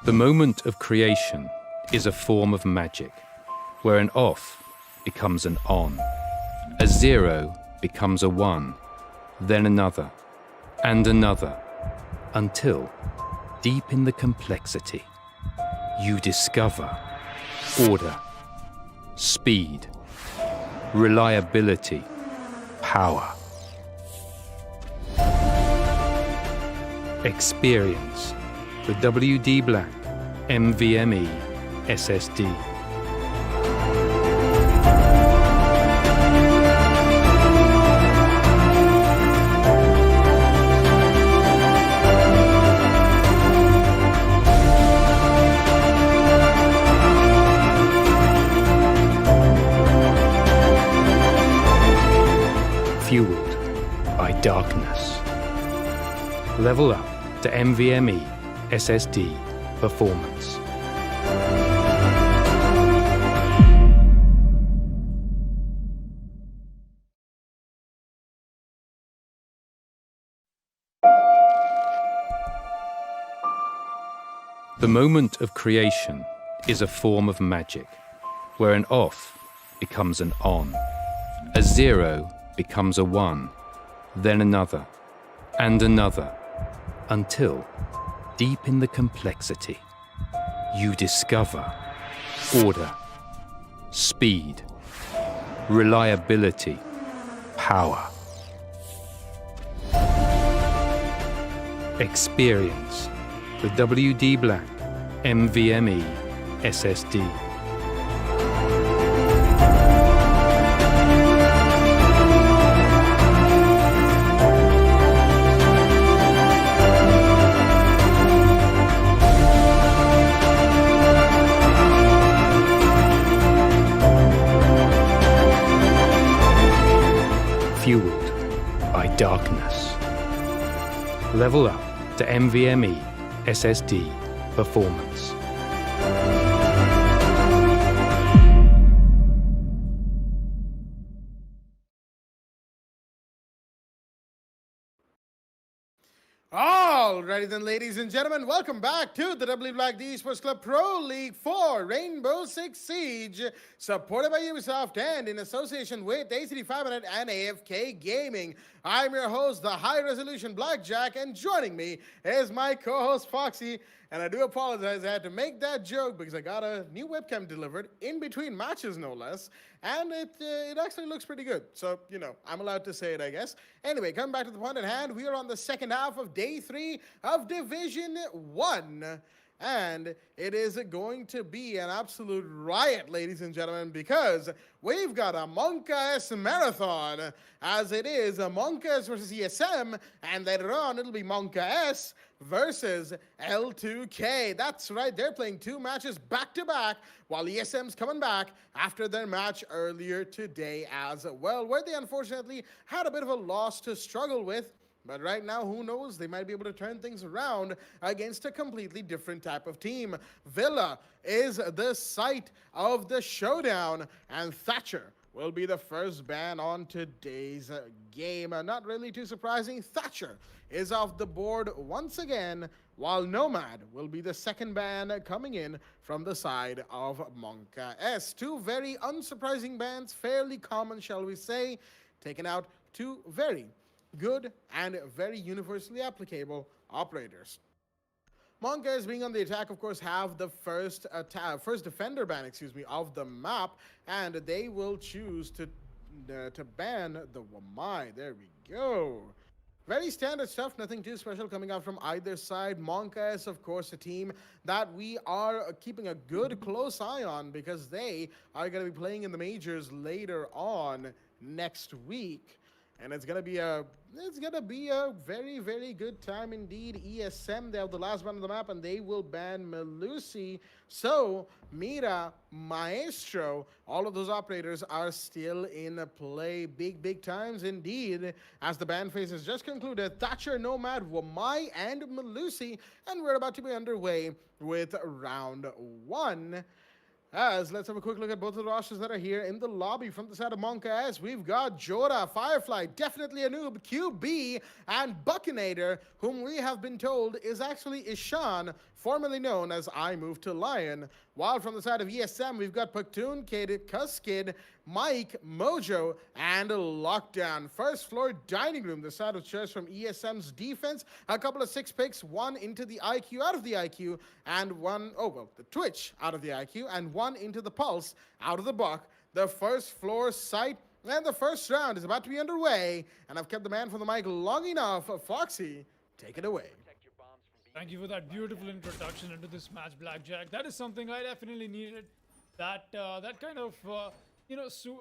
The moment of creation is a form of magic, where an off becomes an on, a zero becomes a one, then another, and another, until, deep in the complexity, you discover order, speed, reliability, power. Experience the WD BLACK NVMe SSD. Fueled by darkness. Level up to NVMe SSD performance. The moment of creation is a form of magic, where an off becomes an on, a zero becomes a one, then another, and another, until, deep in the complexity, you discover order, speed, reliability, power. Experience the WD BLACK NVMe SSD. Fueled by darkness. Level up to NVMe SSD performance. Alrighty then, ladies and gentlemen, welcome back to the WD BLACK Esports Club Pro League 4 Rainbow Six Siege, supported by Ubisoft and in association with ACT Fibernet and AFK Gaming. I'm your host, the high-resolution Blackjack, and joining me is my co-host Foxy. And I do apologize, I had to make that joke because I got a new webcam delivered in between matches, no less. And it actually looks pretty good. So, you know, I'm allowed to say it, I guess. Anyway, coming back to the point at hand, we are on the second half of Day 3 of Division 1. And it is going to be an absolute riot, ladies and gentlemen, because we've got a Monka S marathon, as it is a Monka S versus ESM, and later on it'll be Monka S versus L2K. That's right, they're playing two matches back-to-back, while ESM's coming back after their match earlier today as well, where they unfortunately had a bit of a loss to struggle with. But right now, who knows? They might be able to turn things around against a completely different type of team. Villa is the site of the showdown, and Thatcher will be the first ban on today's game. Not really too surprising. Thatcher is off the board once again, while Nomad will be the second ban coming in from the side of Monka S. Two very unsurprising bans, fairly common, shall we say, taking out two very good and very universally applicable operators. Monka is being on the attack, of course, have the first defender ban, of the map, and they will choose to ban the Wamai. There we go. Very standard stuff, nothing too special coming out from either side. Monka is, of course, a team that we are keeping a good close eye on because they are going to be playing in the majors later on next week. And it's gonna be a very, very good time indeed. ESM, they have the last ban on the map, and they will ban Melusi. So Mira, Maestro, all of those operators are still in play. Big times indeed. As the ban phase has just concluded, Thatcher, Nomad, Wamai, and Melusi, and we're about to be underway with round 1. As let's have a quick look at both of the rosters that are here in the lobby. From the side of Monka S, we've got Jora, Firefly, definitely a noob, QB, and Buckinator, whom we have been told is actually Ishan, formerly known as I Move to Lion. While from the side of ESM, we've got Paktoon Kid, Cuskid, Mike, Mojo, and Lockdown. First floor dining room, the side of chairs from ESM's defense. A couple of 6 picks, one into the IQ, out of the IQ, and one, the Twitch out of the IQ, and one into the Pulse out of the Buck. The first floor site. And the first round is about to be underway, and I've kept the man from the mic long enough. Foxy, take it away. Thank you for that beautiful introduction into this match, Blackjack. That is something I definitely needed. That kind of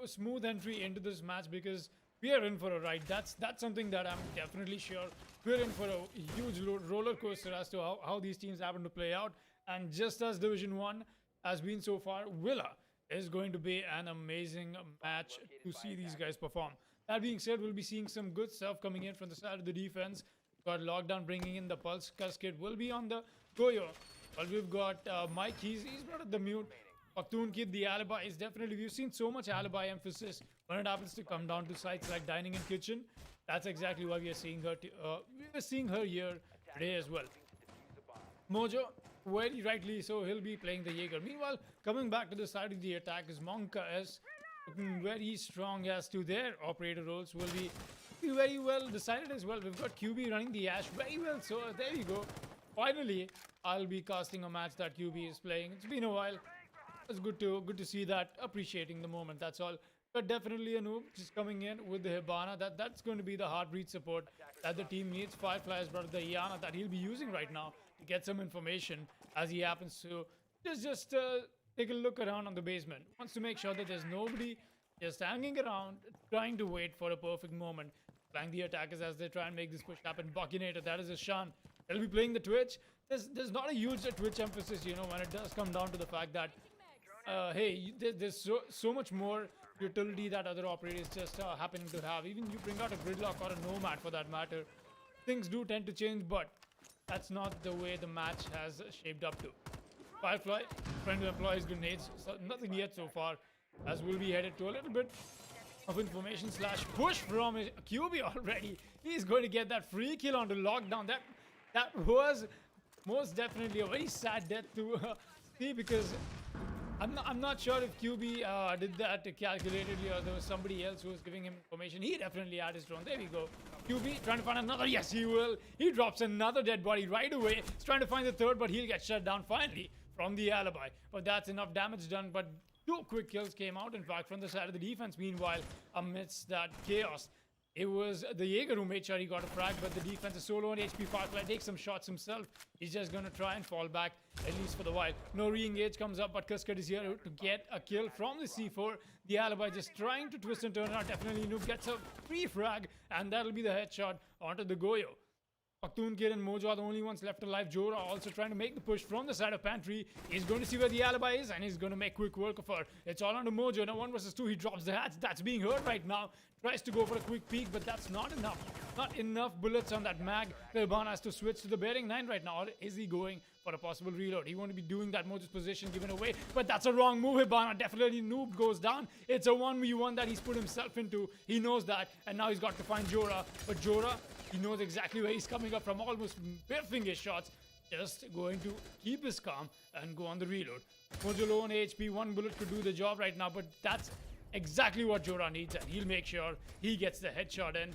smooth entry into this match, because we are in for a ride. That's something that I'm definitely sure we're in for a huge roller coaster as to how these teams happen to play out. And just as Division 1 has been so far, Villa is going to be an amazing match to see these guys perform. That being said, we'll be seeing some good stuff coming in from the side of the defense. Got Lockdown bringing in the Pulse. Cuskid will be on the Goyo. Well, we've got Mike. He's not at the mute. Paktoon Kid, the alibi is definitely. We've seen so much alibi emphasis when it happens to come down to sites like dining and kitchen. That's exactly why we are seeing her. We are seeing her here today as well. Mojo, very rightly so, he'll be playing the Jaeger. Meanwhile, coming back to the side of the attack is Monka S, looking very strong as to their operator roles. Will be very well decided as well. We've got QB running the Ash very well. So there you go. Finally, I'll be casting a match that QB is playing. It's been a while. It's good to see that, appreciating the moment. That's all. But definitely a noob just coming in with the Hibana. That's going to be the heartbeat support that the team needs. Firefly has brought the Iana that he'll be using right now to get some information as he happens to just take a look around on the basement. Wants to make sure that there's nobody just hanging around trying to wait for a perfect moment. Playing the attackers as they try and make this push happen. Buckinator, that is a Shan. They'll be playing the Twitch. There's not a huge Twitch emphasis, when it does come down to the fact that hey, there's so much more utility that other operators just happen to have. Even you bring out a Gridlock or a Nomad for that matter, things do tend to change, but that's not the way the match has shaped up to. Firefly trying to employ his grenades, so nothing yet so far, as we'll be headed to a little bit of information / push from QB already. He's going to get that free kill onto Lockdown. That was most definitely a very sad death to see, because I'm not sure if QB did that calculatedly or there was somebody else who was giving him information. He definitely had his drone. There we go. QB trying to find another. Yes, he will. He drops another dead body right away. He's trying to find the third, but he'll get shut down finally from the alibi. But that's enough damage done. But 2 quick kills came out, in fact, from the side of the defense. Meanwhile, amidst that chaos, it was the Jaeger who made sure he got a frag, but the defense is so low on HP. Firefly takes some shots himself. He's just going to try and fall back, at least for the while. No re-engage comes up, but Cuskid is here to get a kill from the C4. The alibi just trying to twist and turn around. Definitely Noob gets a free frag, and that'll be the headshot onto the Goyo. Paktoon Kid and Mojo are the only ones left alive. Jora also trying to make the push from the side of Pantry. He's going to see where the alibi is, and he's going to make quick work of her. It's all on to Mojo. Now 1 versus 2. He drops the hatch. That's being heard right now. Tries to go for a quick peek, but that's not enough. Not enough bullets on that mag. Hibana has to switch to the bearing 9 right now. Or is he going for a possible reload? He won't be doing that. Mojo's position given away, but that's a wrong move. Hibana definitely Noob goes down. It's a 1v1 that he's put himself into. He knows that, and now he's got to find Jora. But Jora, he knows exactly where he's coming up from, almost biffing his shots. Just going to keep his calm and go on the reload. Mojo low on HP, 1 bullet could do the job right now, but that's exactly what Jora needs, and he'll make sure he gets the headshot. And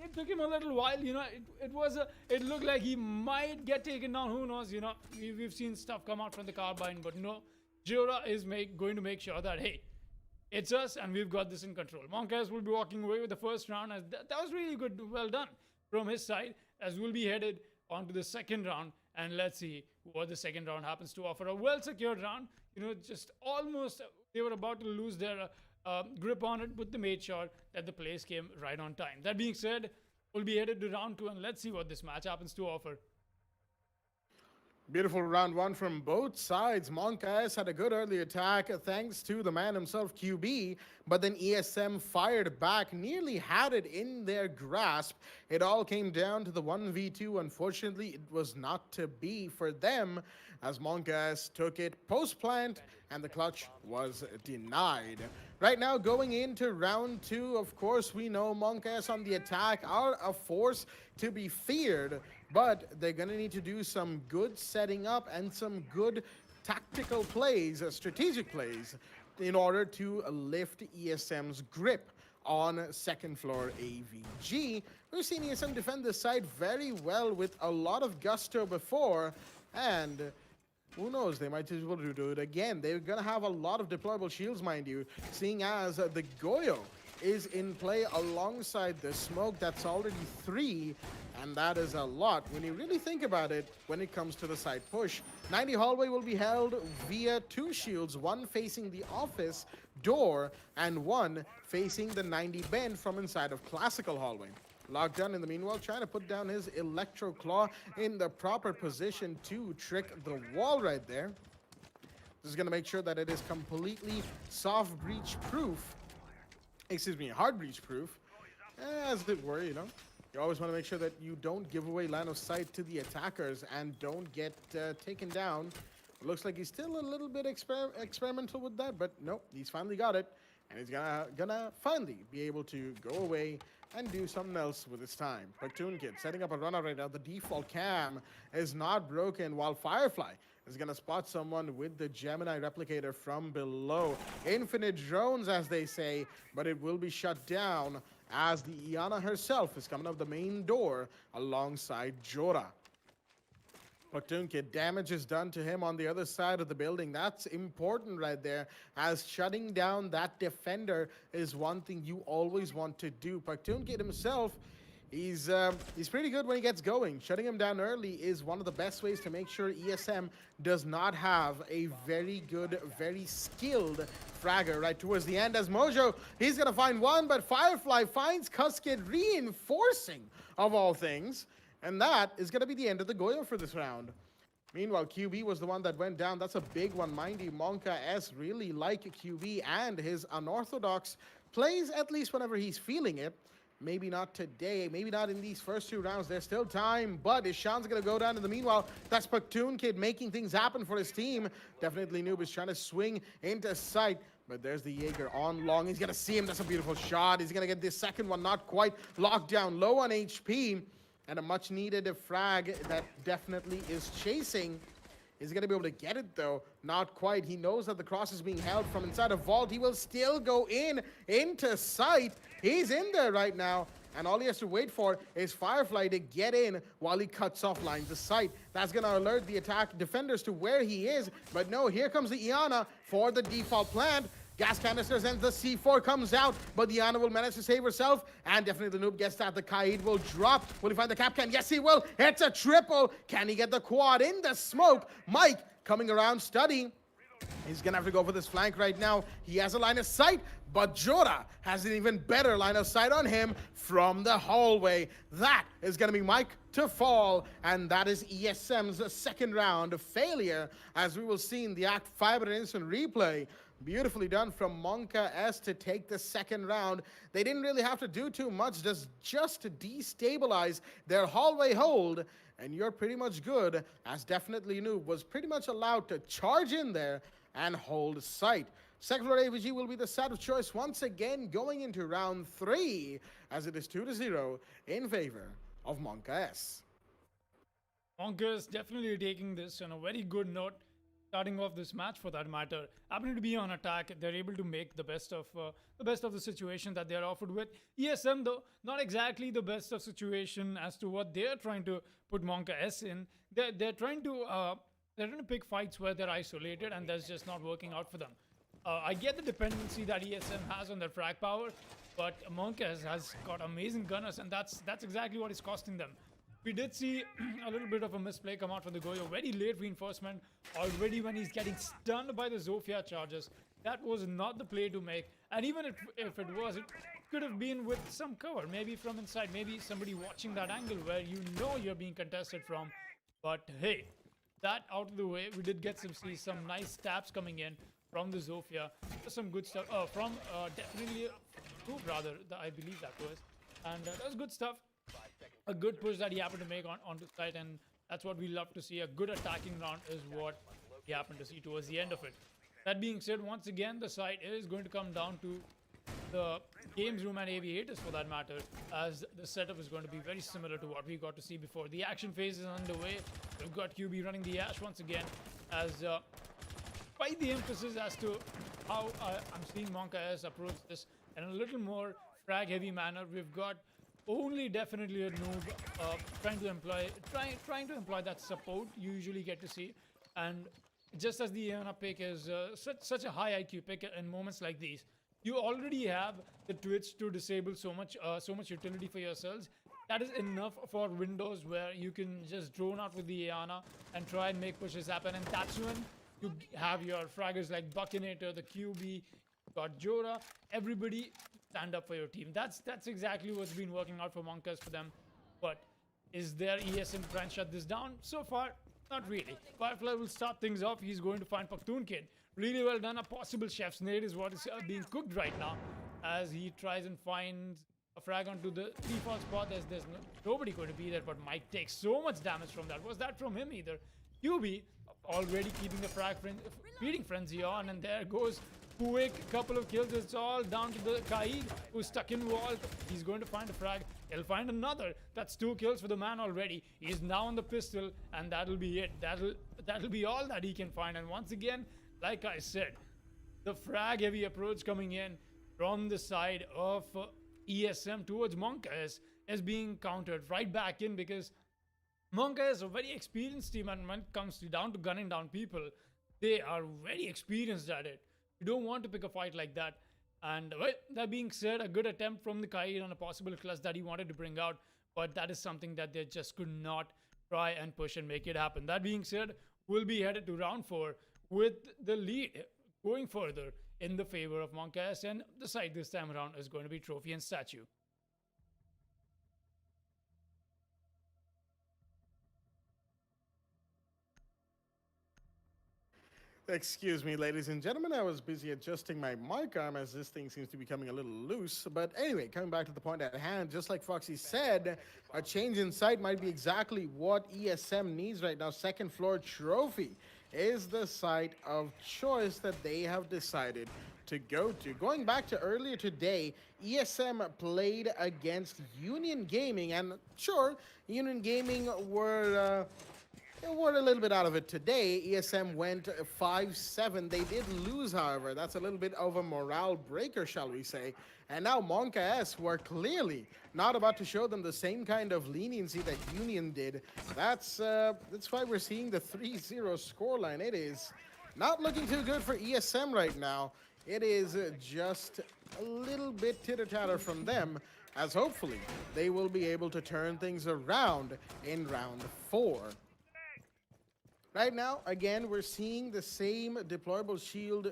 it took him a little while, it looked like he might get taken down. Who knows? We've seen stuff come out from the carbine, but no, Jora is going to make sure that, hey, it's us, and we've got this in control. Monkas will be walking away with the first round. As that was really good, well done from his side, as we'll be headed on to the second round, and let's see what the second round happens to offer. A well-secured round, just almost they were about to lose their grip on it, but they made sure that the plays came right on time. That being said, we'll be headed to round 2, and let's see what this match happens to offer. Beautiful round one from both sides. Monk S had a good early attack thanks to the man himself, QB, but then ESM fired back, nearly had it in their grasp. It all came down to the 1v2. Unfortunately, it was not to be for them as Monk S took it post-plant and the clutch was denied. Right now, going into round two, of course, we know Monk S on the attack are a force to be feared, but they're going to need to do some good setting up and some good tactical plays, strategic plays, in order to lift ESM's grip on second floor AVG. We've seen ESM defend this side very well with a lot of gusto before, and who knows, they might be able to do it again. They're going to have a lot of deployable shields, mind you, seeing as the Goyo is in play alongside the smoke. That's already 3, and that is a lot when you really think about it when it comes to the side push. 90 hallway will be held via 2 shields, one facing the office door and one facing the 90 bend from inside of classical hallway. Lockdown in the meanwhile trying to put down his electro claw in the proper position to trick the wall right there. This is going to make sure that it is completely soft breach proof. Excuse me, hard breach proof, as it were, you know. You always want to make sure that you don't give away line of sight to the attackers and don't get taken down. It looks like he's still a little bit experimental with that, but nope, he's finally got it. And he's gonna finally be able to go away and do something else with his time. Platoon Kid setting up a runner right now. The default cam is not broken, while Firefly is gonna spot someone with the Gemini replicator from below. Infinite drones, as they say, but it will be shut down as the Iana herself is coming up the main door alongside Jora. Platoon Kid, damage is done to him on the other side of the building. That's important right there, as shutting down that defender is one thing you always want to do. Platoon Kid himself, he's pretty good when he gets going. Shutting him down early is one of the best ways to make sure ESM does not have a very good, very skilled fragger right towards the end. As Mojo, he's going to find one, but Firefly finds Cuskid, reinforcing, of all things. And that is going to be the end of the Goyo for this round. Meanwhile, QB was the one that went down. That's a big one. Mind you, Monka S really like QB and his unorthodox plays, at least whenever he's feeling it. Maybe not today, maybe not in these first 2 rounds. There's still time, but Ishan's going to go down in the meanwhile. That's Platoon Kid making things happen for his team. Definitely Noob is trying to swing into sight. But there's the Jaeger on long. He's going to see him. That's a beautiful shot. He's going to get this second one. Not quite locked down. Low on HP. And a much needed frag that definitely is chasing. He's going to be able to get it though. Not quite. He knows that the cross is being held from inside a vault. He will still go into sight. He's in there right now. And all he has to wait for is Firefly to get in while he cuts off lines of sight. That's going to alert the attack defenders to where he is. But no, here comes the Iana for the default plant. Gas canisters and the C4 comes out, but Diana will manage to save herself, and definitely the Noob gets that. The Kaid will drop. Will he find the Capcan? Yes, he will. It's a triple. Can he get the quad in the smoke? Mike coming around, studying. He's going to have to go for this flank right now. He has a line of sight, but Jora has an even better line of sight on him from the hallway. That is going to be Mike to fall, and that is ESM's second round failure, as we will see in the ACT Fibernet instant replay. Beautifully done from Monka S to take the second round. They didn't really have to do too much, just to destabilize their hallway hold, and you're pretty much good, as definitely Noob was pretty much allowed to charge in there and hold sight. Second floor AVG will be the side of choice once again going into round 3, as it is 2-0 in favor of Monka S. Monka is definitely taking this on a very good note. Starting off this match, for that matter, happening to be on attack, they're able to make the best of the situation that they're offered with. ESM, though, not exactly the best of situation as to what they're trying to put Monka S in. They're trying to pick fights where they're isolated, and that's just not working out for them. I get the dependency that ESM has on their frag power, but Monka has got amazing gunners, and that's exactly what is costing them. We did see a little bit of a misplay come out from the Goyo. Very late reinforcement already when he's getting stunned by the Zofia charges. That was not the play to make. And even if it was, it could have been with some cover. Maybe from inside. Maybe somebody watching that angle where you know you're being contested from. But hey, that out of the way, we did get see some nice stabs coming in from the Zofia. Some good stuff from definitely two brother, I believe that was. And that was good stuff. A good push that he happened to make onto site, and that's what we love to see. A good attacking round is what we happen to see towards the end of it. That being said, once again, the site is going to come down to the games room and aviators for that matter, as the setup is going to be very similar to what we got to see before. The action phase is underway. We've got QB running the Ash once again, as quite the emphasis as to how I'm seeing Monka S approach this in a little more frag heavy manner. We've got only definitely a noob trying to employ that support you usually get to see, and just as the Iana pick is such a high IQ pick in moments like these, you already have the Twitch to disable so much utility for yourselves. That is enough for windows where you can just drone out with the Iana and try and make pushes happen, and that's when you have your fraggers like Buckinator, the QB, got Jora, everybody stand up for your team. That's exactly what's been working out for Monkas for them. But is their ESM trying to shut this down? So far, not really. Firefly will start things off. He's going to find Paktoon Kid. Really well done. A possible chef's nade is what is being cooked right now, as he tries and finds a frag onto the default spot. There's nobody going to be there, but Mike takes so much damage from that. Was that from him either? QB already keeping the feeding frenzy on, and there goes quick couple of kills. It's all down to the Kaid, who's stuck in wall. He's going to find a frag. He'll find another. That's 2 kills for the man already. He's now on the pistol, and that'll be it. That'll be all that he can find. And once again, like I said, the frag heavy approach coming in from the side of ESM towards Monka is being countered right back in, because Monka is a very experienced team, and when it comes down to gunning down people, they are very experienced at it. You don't want to pick a fight like that. And well, that being said, a good attempt from the Kaid on a possible clutch that he wanted to bring out, but that is something that they just could not try and push and make it happen. That being said, we'll be headed to round 4 with the lead going further in the favor of Monkas, and the side this time around is going to be Trophy and Statue. Excuse me, ladies and gentlemen, I was busy adjusting my mic arm as this thing seems to be coming a little loose. But anyway, coming back to the point at hand, just like Foxy said, a change in sight might be exactly what ESM needs right now. Second floor Trophy is the site of choice that they have decided to go to. Going back to earlier today, ESM played against Union Gaming, and sure, Union Gaming were a little bit out of it today. ESM went 5-7. They did lose, however. That's a little bit of a morale breaker, shall we say. And now Monka S were clearly not about to show them the same kind of leniency that Union did. That's why we're seeing the 3-0 scoreline. It is not looking too good for ESM right now. It is just a little bit titter-tatter from them, as hopefully they will be able to turn things around in round 4. Right now, again, we're seeing the same deployable shield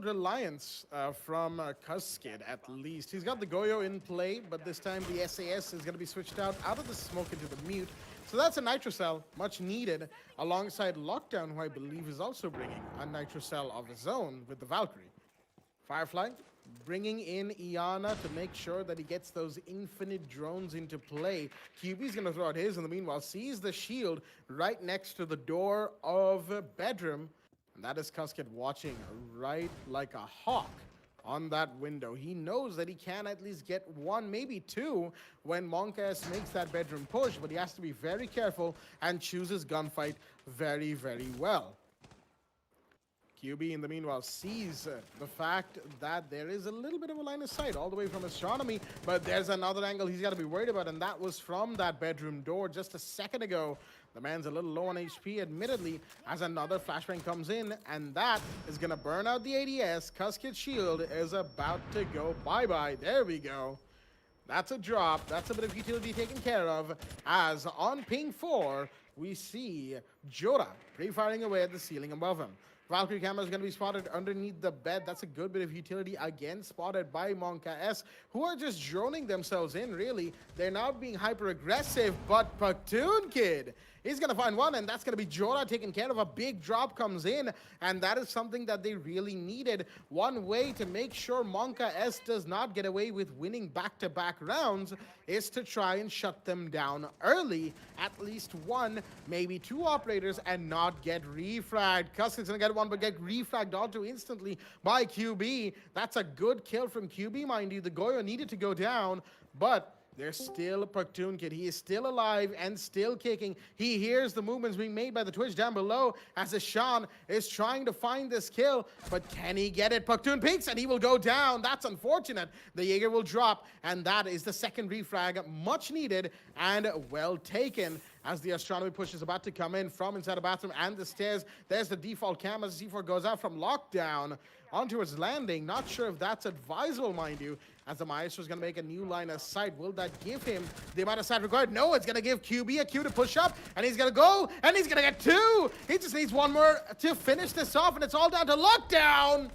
reliance from Cuskid, at least. He's got the Goyo in play, but this time the SAS is going to be switched out of the smoke into the mute. So that's a Nitrocell, much needed, alongside Lockdown, who I believe is also bringing a Nitrocell of his own with the Valkyrie. Firefly bringing in Iana to make sure that he gets those infinite drones into play. QB's going to throw out his, in the meanwhile, sees the shield right next to the door of bedroom. And that is Cuskid watching right like a hawk on that window. He knows that he can at least get 1, maybe 2 when Monkas makes that bedroom push, but he has to be very careful and choose his gunfight very, very well. QB, in the meanwhile, sees the fact that there is a little bit of a line of sight all the way from astronomy, but there's another angle he's got to be worried about, and that was from that bedroom door just a second ago. The man's a little low on HP, admittedly, as another flashbang comes in, and that is going to burn out the ADS. Cuskid's shield is about to go bye-bye. There we go. That's a drop. That's a bit of utility taken care of, as on ping 4, we see Jora pre-firing away at the ceiling above him. Valkyrie camera is going to be spotted underneath the bed. That's a good bit of utility, again, spotted by Monka S, who are just droning themselves in, really. They're now being hyper-aggressive, but Paktoon Kid He's going to find one, and that's going to be Jorah taken care of. A big drop comes in, and that is something that they really needed. One way to make sure Monka S does not get away with winning back-to-back rounds is to try and shut them down early. At least one, maybe two operators, and not get refragged. Cusk's going to get one, but get refragged onto instantly by QB. That's a good kill from QB, mind you. The Goyo needed to go down, but there's still Paktoon Kid. He is still alive and still kicking. He hears the movements being made by the Twitch down below as Ishan is trying to find this kill. But can he get it? Paktoon peeks and he will go down. That's unfortunate. The Jaeger will drop, and that is the second refrag. Much needed and well taken. As the astronomy push is about to come in from inside the bathroom and the stairs, there's the default cam as C4 goes out from lockdown onto its landing. Not sure if that's advisable, mind you, as the Maestro is going to make a new line of sight. Will that give him the amount of sight required? No, it's going to give QB a cue to push up, and he's going to go, and he's going to get two. He just needs one more to finish this off, and it's all down to lockdown.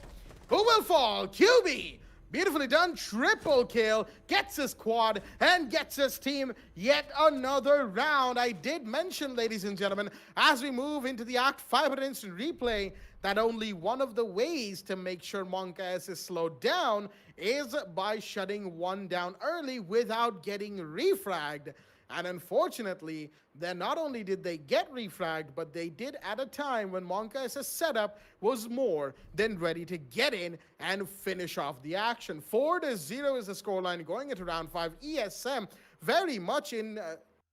Who will fall? QB. Beautifully done, triple kill, gets his quad, and gets his team yet another round. I did mention, ladies and gentlemen, as we move into the ACT Fibernet instant replay, that only one of the ways to make sure Monka S is slowed down is by shutting one down early without getting refragged. And unfortunately, then not only did they get refragged, but they did at a time when Monka S's setup was more than ready to get in and finish off the action. 4-0 is the scoreline going into round 5. ESM very much in,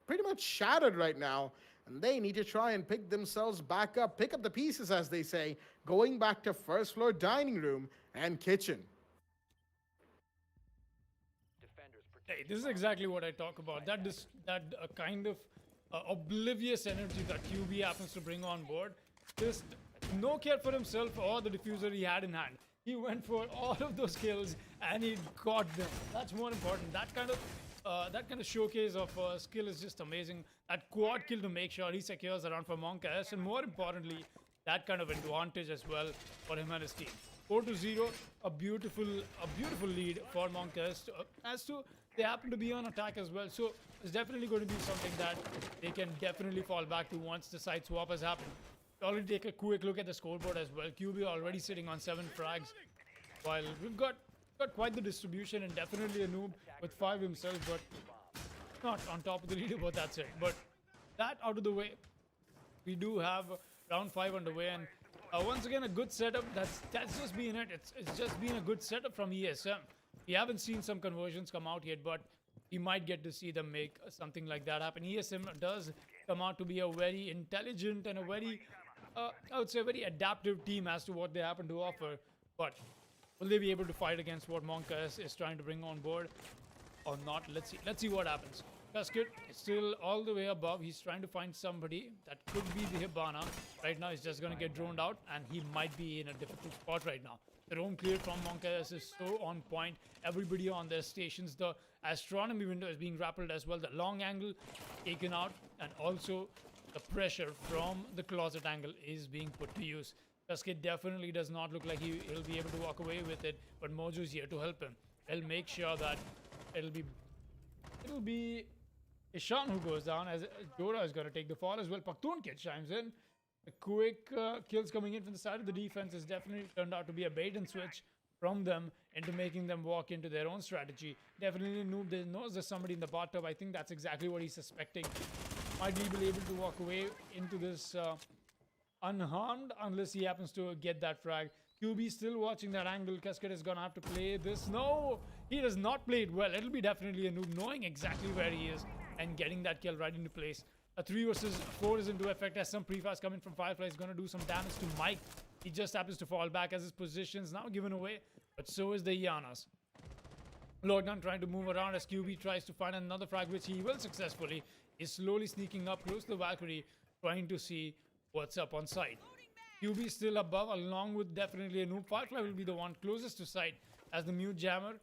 pretty much shattered right now. And they need to try and pick themselves back up, pick up the pieces, as they say, going back to first floor dining room and kitchen. Hey, this is exactly what I talk about. That kind of oblivious energy that QB happens to bring on board. Just no care for himself or the diffuser he had in hand. He went for all of those kills and he got them. That's more important. That kind of showcase of skill is just amazing. That quad kill to make sure he secures around for Monka S, and more importantly, that kind of advantage as well for him and his team. 4-0, a beautiful lead for Monka S. As to they happen to be on attack as well, so it's definitely going to be something that they can definitely fall back to once the side swap has happened. Already take a quick look at the scoreboard as well. QB already sitting on 7 frags, while we've got quite the distribution, and definitely a noob with 5 himself, but not on top of the leaderboard, that's it. But that out of the way, we do have round 5 underway, and once again a good setup. That's just been it. It's just been a good setup from ESM. We haven't seen some conversions come out yet, but we might get to see them make something like that happen. ESM does come out to be a very intelligent and a very, I would say, a very adaptive team as to what they happen to offer. But will they be able to fight against what Monka S is trying to bring on board or not? Let's see. Let's see what happens. Casket is still all the way above. He's trying to find somebody that could be the Hibana. Right now, he's just going to get droned out, and he might be in a difficult spot right now. The drone clear from Monka S is so on point. Everybody on their stations. The astronomy window is being grappled as well. The long angle taken out, and also the pressure from the closet angle is being put to use. Casket definitely does not look like he'll be able to walk away with it, but Mojo is here to help him. He'll make sure that it'll be Ishan who goes down, as Jorah is going to take the fall as well. Paktoon Kid chimes in. The quick kills coming in from the side of the defense has definitely turned out to be a bait and switch from them into making them walk into their own strategy. Definitely Noob knows there's somebody in the bot top. I think that's exactly what he's suspecting. Might be able to walk away into this unharmed unless he happens to get that frag. QB still watching that angle. Cascade is going to have to play this. No, he does not play it well. It'll be definitely a noob knowing exactly where he is and getting that kill right into place. A 3 versus 4 is into effect as some pre-fast coming from Firefly is going to do some damage to Mike. He just happens to fall back as his position is now given away, but so is the Ianas. Lockdown trying to move around as QB tries to find another frag, which he will successfully. Is slowly sneaking up close to the Valkyrie, trying to see what's up on site. QB still above, along with definitely a noob. Firefly will be the one closest to site, as the mute jammer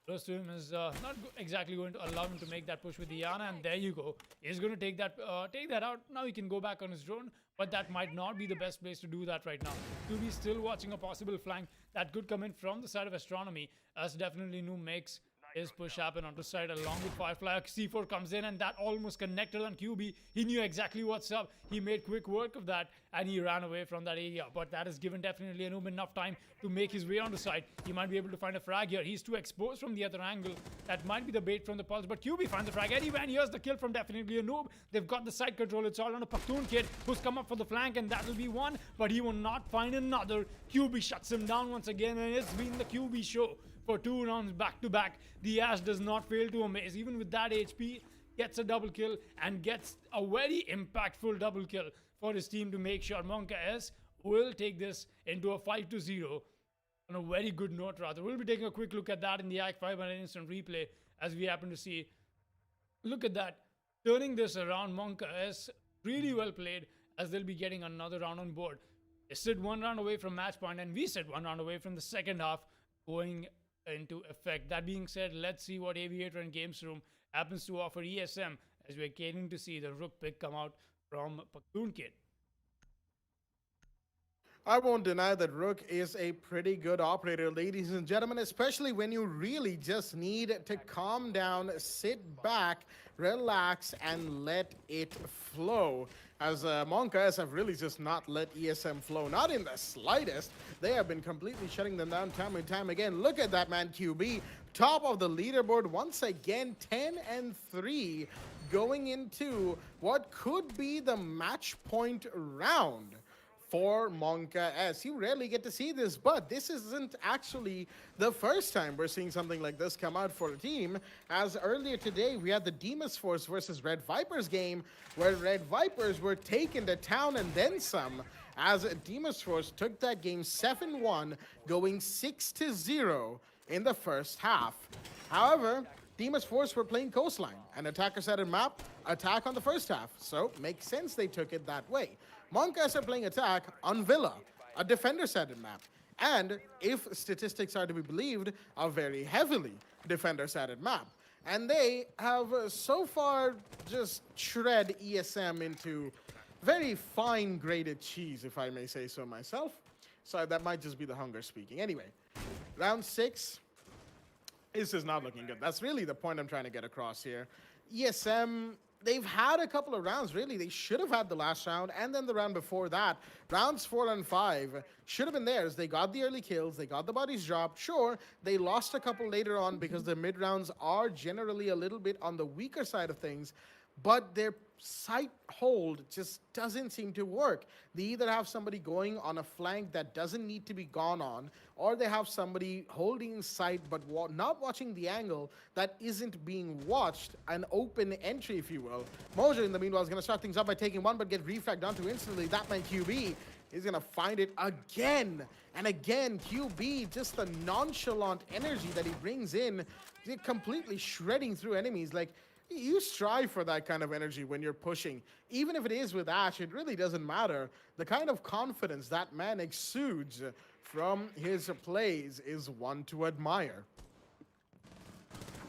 close to him is not exactly going to allow him to make that push with the Yana, and there you go. He's going to take that out. Now he can go back on his drone, but that might not be the best place to do that right now. QB still watching a possible flank that could come in from the side of Astronomy, as definitely noob makes His push happened onto side along with Firefly. C4 comes in and that almost connected on QB. He knew exactly what's up. He made quick work of that and he ran away from that area. But that has given definitely Anub enough time to make his way on the side. He might be able to find a frag here. He's too exposed from the other angle. That might be the bait from the Pulse. But QB finds the frag anyway, and here's the kill from definitely Anub. They've got the side control. It's all on a Pakhtun kid who's come up for the flank, and that will be one. But he will not find another. QB shuts him down once again, and it's been the QB show for 2 rounds back to back. The Ash does not fail to amaze. Even with that HP, gets a double kill and gets a very impactful double kill for his team to make sure Monka S will take this into a 5-0 on a very good note rather. We'll be taking a quick look at that in the ACT Fibernet instant replay as we happen to see. Look at that. Turning this around, Monka S really well played as they'll be getting another round on board. They sit 1 round away from match point and we sit 1 round away from the second half going into effect. That being said, let's see what Aviator and Games Room happens to offer ESM as we're getting to see the Rook pick come out from Pakhtun Kid. I won't deny that Rook is a pretty good operator, ladies and gentlemen, especially when you really just need to calm down, sit back, relax, and let it flow. As Monka S have really just not let ESM flow, not in the slightest. They have been completely shutting them down time and time again. Look at that man, QB, top of the leaderboard once again, 10-3, going into what could be the match point round for Monka S. You rarely get to see this, but this isn't actually the first time we're seeing something like this come out for a team, as earlier today we had the Demas Force versus Red Vipers game, where Red Vipers were taken to town and then some, as Demas Force took that game 7-1, going 6-0 in the first half. However, Demas Force were playing Coastline, an attacker-sided map, attack on the first half, so makes sense they took it that way. Monka S are playing attack on Villa, a defender-sided map, and if statistics are to be believed, a very heavily defender-sided map. And they have so far just shred ESM into very fine grated cheese, if I may say so myself. So that might just be the hunger speaking. Anyway, round 6. This is not looking good. That's really the point I'm trying to get across here. ESM, they've had a couple of rounds, really. They should have had the last round and then the round before that. Rounds 4 and 5 should have been theirs. They got the early kills. They got the bodies dropped. Sure, they lost a couple later on because the mid rounds are generally a little bit on the weaker side of things, but their sight hold just doesn't seem to work. They either have somebody going on a flank that doesn't need to be gone on, or they have somebody holding sight but not watching the angle that isn't being watched, an open entry, if you will. Mojo, in the meanwhile, is going to start things up by taking one, but get refragged onto instantly. That man QB is going to find it again and again. QB, just the nonchalant energy that he brings in, completely shredding through enemies. Like, you strive for that kind of energy when you're pushing. Even if it is with Ash, it really doesn't matter. The kind of confidence that man exudes from his plays is one to admire.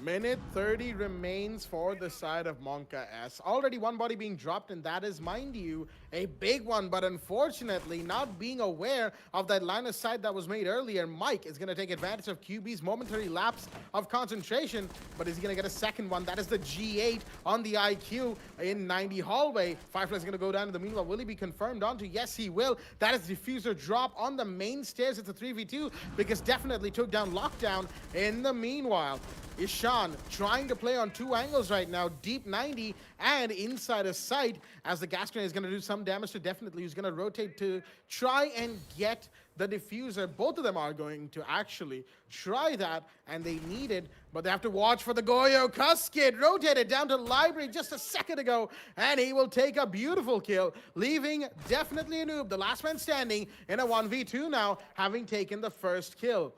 Minute 30 remains for the side of Monka S. Already one body being dropped, and that is, mind you, a big one. But unfortunately, not being aware of that line of sight that was made earlier, Mike is going to take advantage of QB's momentary lapse of concentration. But is he going to get a second one? That is the G8 on the IQ in 90 hallway. Firefly is going to go down in the meanwhile. Will he be confirmed onto? Yes, he will. That is diffuser drop on the main stairs. It's a 3v2 because definitely took down Lockdown in the meanwhile. Ishan trying to play on 2 angles right now, deep 90 and inside of sight, as the gas grenade is going to do some damage to definitely, who's going to rotate to try and get the diffuser. Both of them are going to actually try that, and they need it, but they have to watch for the Goyo. Cuskid rotated down to library just a second ago, and he will take a beautiful kill, leaving definitely Anub, the last man standing, in a 1v2 now, having taken the first kill.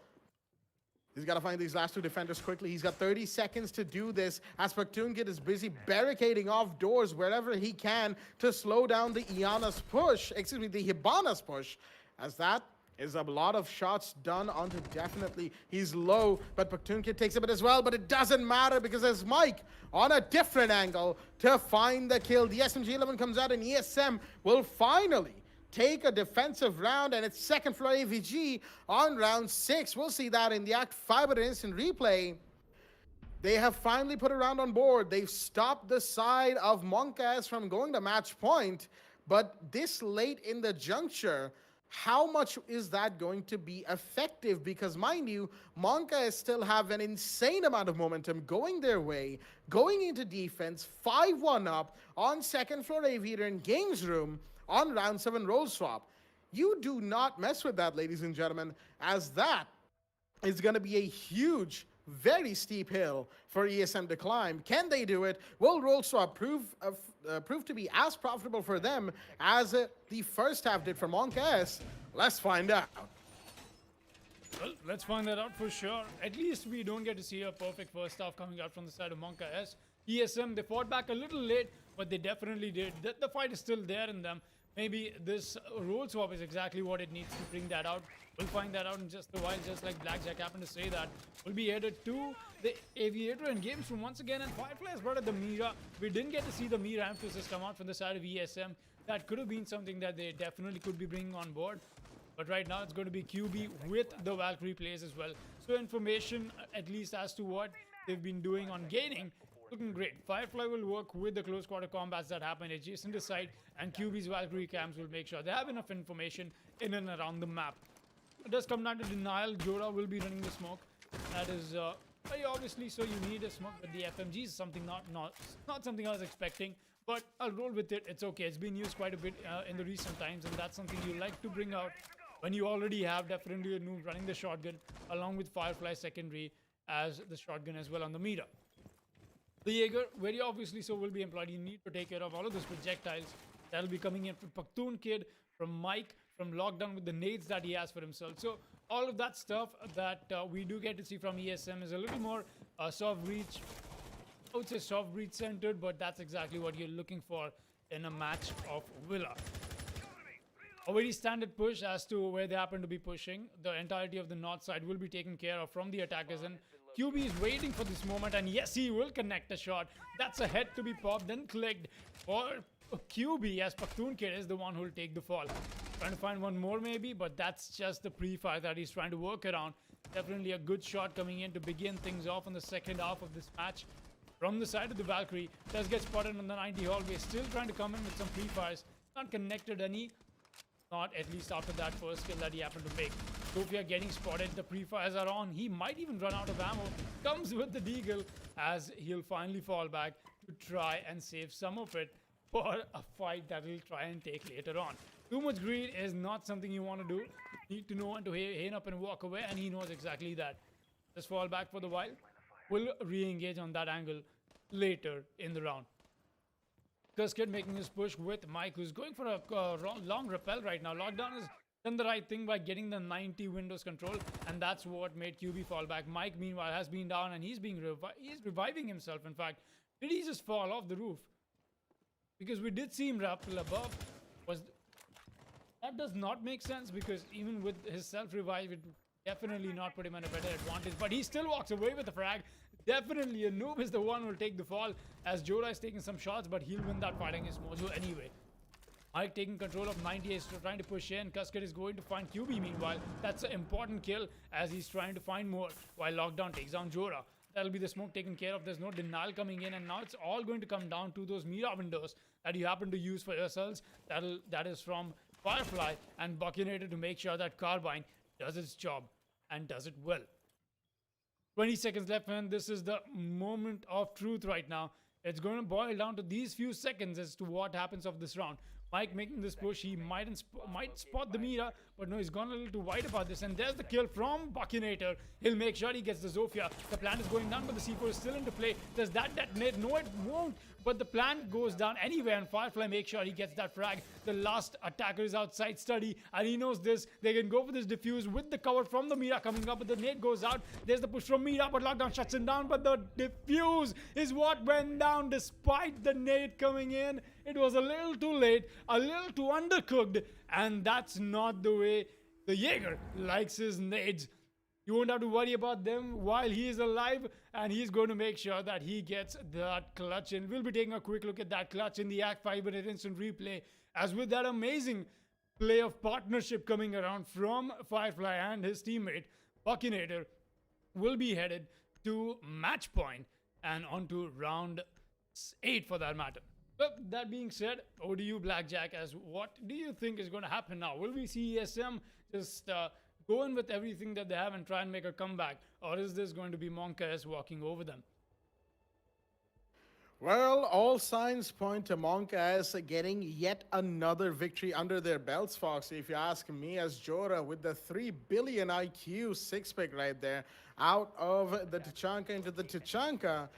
He's got to find these last 2 defenders quickly. He's got 30 seconds to do this, as Pakhtun is busy barricading off doors wherever he can to slow down the Iana's push, excuse me, the Hibana's push, as that is a lot of shots done onto definitely. He's low, but Pakhtun takes a bit as well, but it doesn't matter because there's Mike on a different angle to find the kill. The SMG-11 comes out, and ESM will finally take a defensive round, and it's second floor AVG on round 6. We'll see that in the ACT Fibernet instant replay. They have finally put a round on board. They've stopped the side of Monkas from going to match point. But this late in the juncture, how much is that going to be effective? Because mind you, Monkas still have an insane amount of momentum going their way, going into defense, 5-1 up on second floor Aviator in Games Room on round 7 roll swap. You do not mess with that, ladies and gentlemen, as that is going to be a huge, very steep hill for ESM to climb. Can they do it? Will roll swap prove to be as profitable for them as the first half did for Monk S? Let's find out. Well, let's find that out for sure. At least we don't get to see a perfect first half coming out from the side of Monka S. ESM, they fought back a little late, but they definitely did. The fight is still there in them. Maybe this roll swap is exactly what it needs to bring that out. We'll find that out in just a while, just like Blackjack happened to say that. We'll be headed to the Aviator and Games Room once again, and Firefly has brought out the Mira. We didn't get to see the Mira emphasis come out from the side of ESM. That could have been something that they definitely could be bringing on board. But right now it's going to be QB with the Valkyrie plays as well. So information, at least as to what they've been doing on gaining, looking great. Firefly will work with the close quarter combats that happen adjacent to site, and QB's Valkyrie cams will make sure they have enough information in and around the map. It does come down to denial. Jora will be running the smoke. That is very obviously so. You need a smoke, but the FMG is something not something I was expecting. But I'll roll with it. It's okay. It's been used quite a bit in the recent times, and that's something you like to bring out when you already have definitely a noob running the shotgun along with Firefly secondary as the shotgun as well on the meter. The Jaeger, very obviously so, will be employed. You need to take care of all of those projectiles that'll be coming in from Paktoon Kid, from Mike, from Lockdown with the nades that he has for himself. So all of that stuff that we do get to see from ESM is a little more soft breach. I would say soft breach centered, but that's exactly what you're looking for in a match of Villa. A very standard push as to where they happen to be pushing. The entirety of the north side will be taken care of from the attackers, and QB is waiting for this moment, and yes, he will connect a shot. That's a head to be popped, then clicked for QB, as Paktoon Kid is the one who will take the fall. Trying to find one more maybe, but that's just the pre-fire that he's trying to work around. Definitely a good shot coming in to begin things off in the second half of this match. From the side of the Valkyrie, does get spotted on the 90 hallway, still trying to come in with some pre-fires. Not connected any. Not at least after that first kill that he happened to make. Sophia getting spotted, the pre-fires are on. He might even run out of ammo. Comes with the deagle as he'll finally fall back to try and save some of it for a fight that he'll try and take later on. Too much greed is not something you want to do. You need to know when to hang up and walk away, and he knows exactly that. Just fall back for the while. We'll re-engage on that angle later in the round. Kid making his push with Mike, who's going for a long rappel right now. Lockdown has done the right thing by getting the 90 Windows control, and that's what made QB fall back. Mike, meanwhile, has been down, and he's reviving himself. In fact, did he just fall off the roof? Because we did see him rappel above. That does not make sense, because even with his self-revive, it would definitely not put him in a better advantage. But he still walks away with the frag. Definitely a noob is the one who will take the fall, as Jora is taking some shots, but he'll win that fighting his mojo anyway. Mike taking control of 90 is trying to push in. Cascade is going to find QB meanwhile. That's an important kill as he's trying to find more while Lockdown takes down Jora. That'll be the smoke taken care of. There's no denial coming in, and now it's all going to come down to those Mira windows that you happen to use for yourselves. That is from Firefly and Buckinator to make sure that Carbine does its job and does it well. 20 seconds left, and this is the moment of truth right now. It's going to boil down to these few seconds as to what happens of this round. Mike making this push. He might spot the Mira, but no, he's gone a little too wide about this. And there's the kill from Buckinator. He'll make sure he gets the Zofia. The plant is going down, but the C4 is still into play. Does that detonate? No, it won't. But the plant goes down anyway, and Firefly makes sure he gets that frag. The last attacker is outside study, and he knows this. They can go for this defuse with the cover from the Mira coming up, but the nade goes out. There's the push from Mira, but Lockdown shuts him down. But the defuse is what went down despite the nade coming in. It was a little too late, a little too undercooked, and that's not the way the Jaeger likes his nades. You won't have to worry about them while he is alive, and he's going to make sure that he gets that clutch in. We'll be taking a quick look at that clutch in the ACT Fibernet instant replay, as with that amazing play of partnership coming around from Firefly and his teammate, Buckinator, will be headed to match point and on to round 8 for that matter. But that being said, over to you, Blackjack, as what do you think is going to happen now? Will we see ESM just go in with everything that they have and try and make a comeback? Or is this going to be Monka S walking over them? Well, all signs point to Monk as getting yet another victory under their belts, Fox. If you ask me, as Jora with the 3 billion IQ six-pick right there, out of the Tachanka into the Tachanka.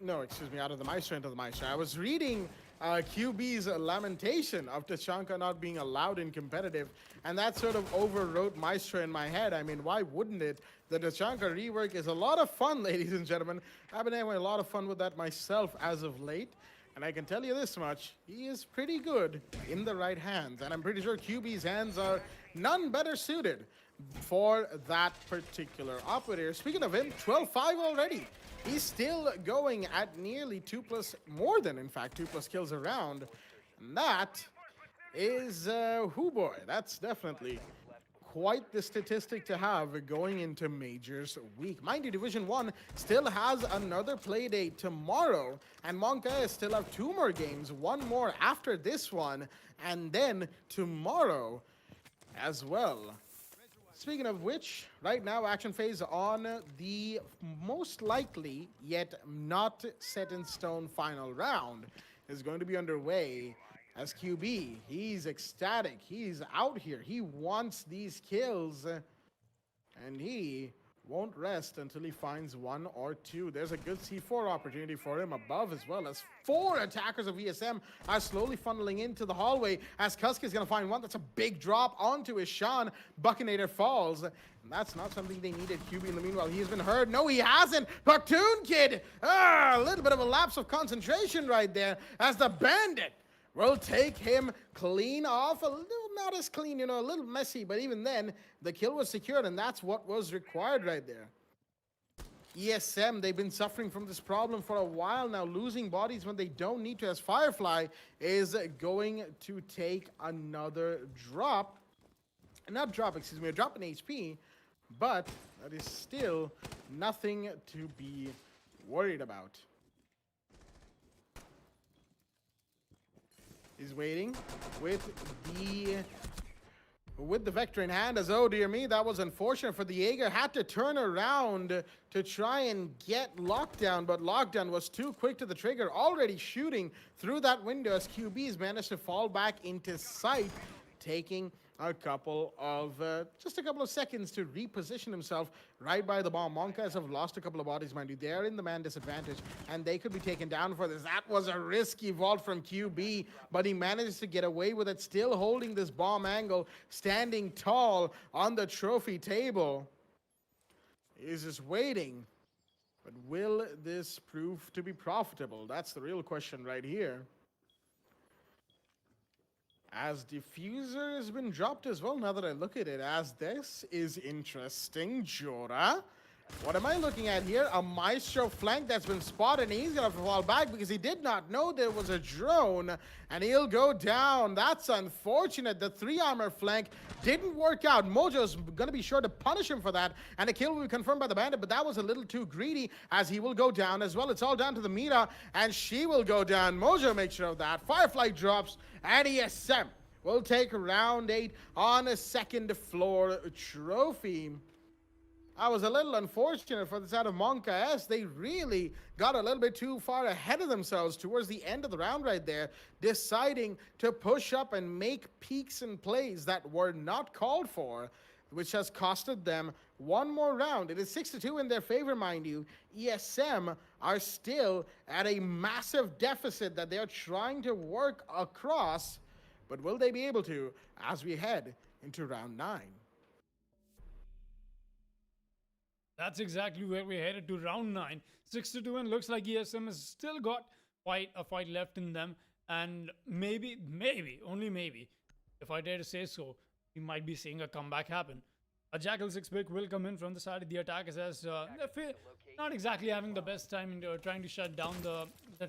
No, excuse me, out of the Maestro into the Maestro. I was reading QB's lamentation of Tachanka not being allowed in competitive, and that sort of overwrote Maestro in my head. I mean, why wouldn't it? The Tachanka rework is a lot of fun, ladies and gentlemen. I've been having a lot of fun with that myself as of late, and I can tell you this much, he is pretty good in the right hands, and I'm pretty sure QB's hands are none better suited for that particular operator. Speaking of him, 12-5 already. He's still going at nearly 2+, more than in fact 2+ kills around. And that is, whoo boy, that's definitely quite the statistic to have going into Majors week. Mind you, Division 1 still has another play date tomorrow, and Monka still have 2 more games, 1 more after this one, and then tomorrow as well. Speaking of which, right now, action phase on the most likely, yet not set in stone final round is going to be underway as QB. He's ecstatic. He's out here. He wants these kills, and he won't rest until he finds 1 or 2. There's a good C4 opportunity for him above, as well as 4 attackers of ESM are slowly funneling into the hallway as Kusk is going to find 1. That's a big drop onto Ishan. Buckinator falls. And that's not something they needed. QB in the meanwhile, he's been hurt. No, he hasn't. Platoon Kid. A little bit of a lapse of concentration right there as the Bandit will take him clean off. A little, not as clean, you know, a little messy, but even then, the kill was secured, and that's what was required right there. ESM, they've been suffering from this problem for a while now, losing bodies when they don't need to, as Firefly is going to take another drop. Not drop, excuse me, a drop in HP, but that is still nothing to be worried about. He's waiting with the Vector in hand, as oh dear me, that was unfortunate for the Jaeger. Had to turn around to try and get Lockdown, but Lockdown was too quick to the trigger, already shooting through that window as QB's managed to fall back into sight, taking just a couple of seconds to reposition himself right by the bomb. Monkas have lost a couple of bodies, mind you. They're in the man disadvantage, and they could be taken down for this. That was a risky vault from QB, but he manages to get away with it, still holding this bomb angle, standing tall on the trophy table. He's just waiting. But will this prove to be profitable? That's the real question right here. As Diffuser has been dropped as well, now that I look at it, as this is interesting. Jora, what am I looking at here? A Maestro flank that's been spotted, and he's going to fall back because he did not know there was a drone, and he'll go down. That's unfortunate. The 3-armor flank didn't work out. Mojo's going to be sure to punish him for that, and a kill will be confirmed by the Bandit, but that was a little too greedy as he will go down as well. It's all down to the Mira, and she will go down. Mojo makes sure of that. Firefly drops, and ESM will take round 8 on a second floor trophy. I was a little unfortunate for the side of Monka S. They really got a little bit too far ahead of themselves towards the end of the round right there, deciding to push up and make peaks and plays that were not called for, which has costed them 1 more round. It is 6-2 in their favor, mind you. ESM are still at a massive deficit that they're trying to work across, but will they be able to as we head into round 9? That's exactly where we're headed, to round 9. 6-2, and looks like ESM has still got quite a fight left in them. And maybe, only maybe, if I dare to say so, we might be seeing a comeback happen. A Jackal 6-pick will come in from the side of the attackers as not exactly having the best time in trying to shut down the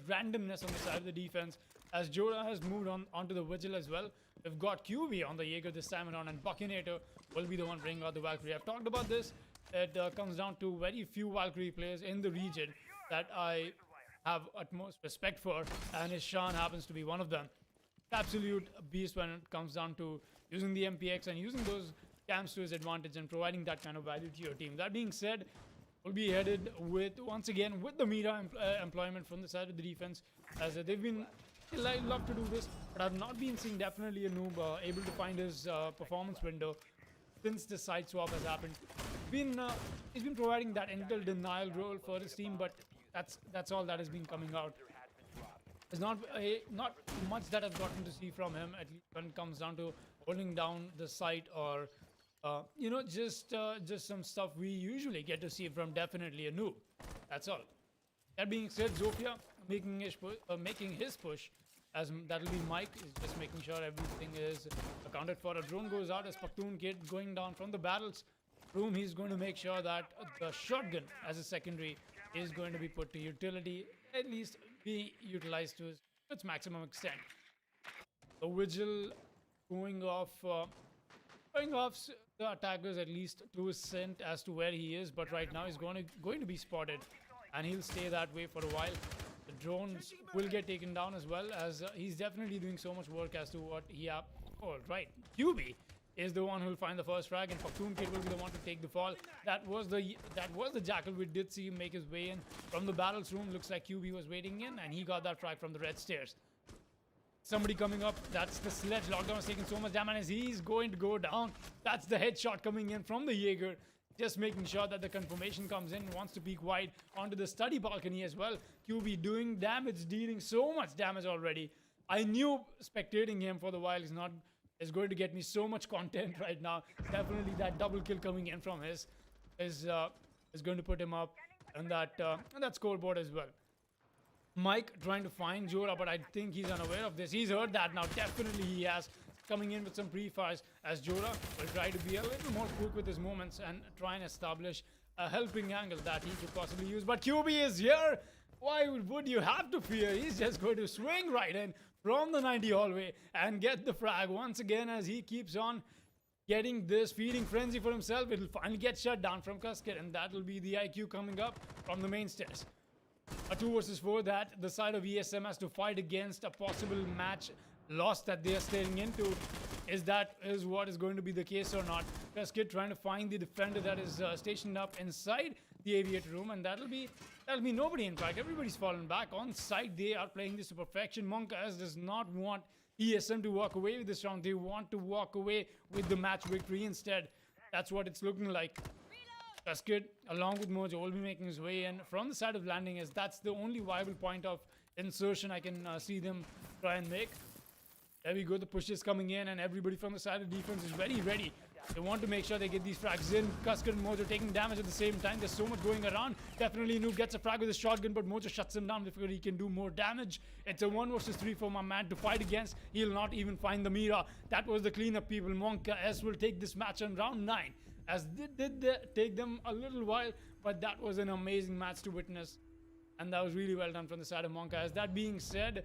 randomness on the side of the defense, as Jora has moved onto the Vigil as well. We've got QB on the Jaeger this time around, and Buckinator will be the one bringing out the Valkyrie. I've talked about this. it comes down to very few Valkyrie players in the region that I have utmost respect for, and Ishan happens to be one of them. Absolute beast when it comes down to using the MPX and using those camps to his advantage and providing that kind of value to your team. That being said, we'll be headed with, once again, with the Mira employment from the side of the defense, as they've been, I love to do this, but I've not been seeing definitely a noob able to find his performance window since the side swap has happened. He's been providing that intel denial role for his team, but that's all that has been coming out. There's not much that I've gotten to see from him, at least when it comes down to holding down the site or just some stuff we usually get to see from definitely a noob. That's all. That being said, Zofia making his push, as that'll be Mike is just making sure everything is accounted for. A drone goes out as Pakhtun Kid going down from the battles room. He's going to make sure that the shotgun as a secondary is going to be put to utility, at least be utilized to its maximum extent. The Vigil going off the attackers at least to his scent as to where he is, but right now he's going to be spotted, and he'll stay that way for a while. The drones will get taken down as well, as he's definitely doing so much work as to what he have. Oh, right. QB is the one who'll find the first frag, and Pakhtun Kid will be the one to take the fall. That was the Jackal. We did see him make his way in from the battles room. Looks like QB was waiting in, and he got that frag from the red stairs. Somebody coming up. That's the sledge. Lockdown is taking so much damage as he's going to go down. That's the headshot coming in from the Jaeger. Just making sure that the confirmation comes in. Wants to peek wide onto the study balcony as well. QB doing damage, dealing so much damage already. I knew spectating him for the while is going to get me so much content right now. Definitely that double kill coming in from his is going to put him up on that scoreboard as well. Mike trying to find Jora, but I think he's unaware of this. He's heard that now. Definitely he has. Coming in with some pre-fires as Jora will try to be a little more quick with his movements and try and establish a helping angle that he could possibly use. But QB is here. Why would you have to fear? He's just going to swing right in from the 90 hallway and get the frag once again as he keeps on getting this feeding frenzy for himself. It'll finally get shut down from Cascade, and that will be the IQ coming up from the main stairs. A 2 versus 4 that the side of ESM has to fight against a possible match loss that they are staring into. Is what is going to be the case or not? Cascade trying to find the defender that is stationed up inside the aviator room, and that'll be nobody. In fact, everybody's fallen back on site. They are playing this to perfection. Monkas does not want ESM to walk away with this round. They want to walk away with the match victory instead. That's what it's looking like. Cascade, along with Mojo, will be making his way in from the side of landing, as that's the only viable point of insertion I can see them try and make. There we go, the push is coming in, and everybody from the side of defense is very ready. They want to make sure they get these frags in. Cascade and Mojo taking damage at the same time. There's so much going around. Definitely Noob gets a frag with his shotgun, but Mojo shuts him down before he can do more damage. It's a 1 versus 3 for my man to fight against. He'll not even find the Mira. That was the cleanup, people. Monka S will take this match on round 9. As did take them a little while, but that was an amazing match to witness. And that was really well done from the side of Monka. As that being said,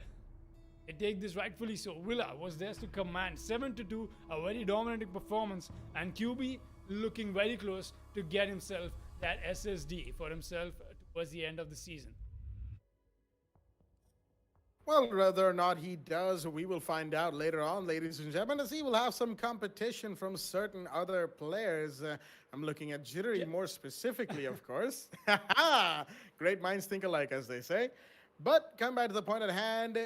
they take this rightfully so. Willa was there to command 7-2, a very dominating performance, and QB looking very close to get himself that SSD for himself towards the end of the season. Well, whether or not he does, we will find out later on, ladies and gentlemen, as he will have some competition from certain other players. I'm looking at Jittery more specifically, of course. Great minds think alike, as they say. But come back to the point at hand.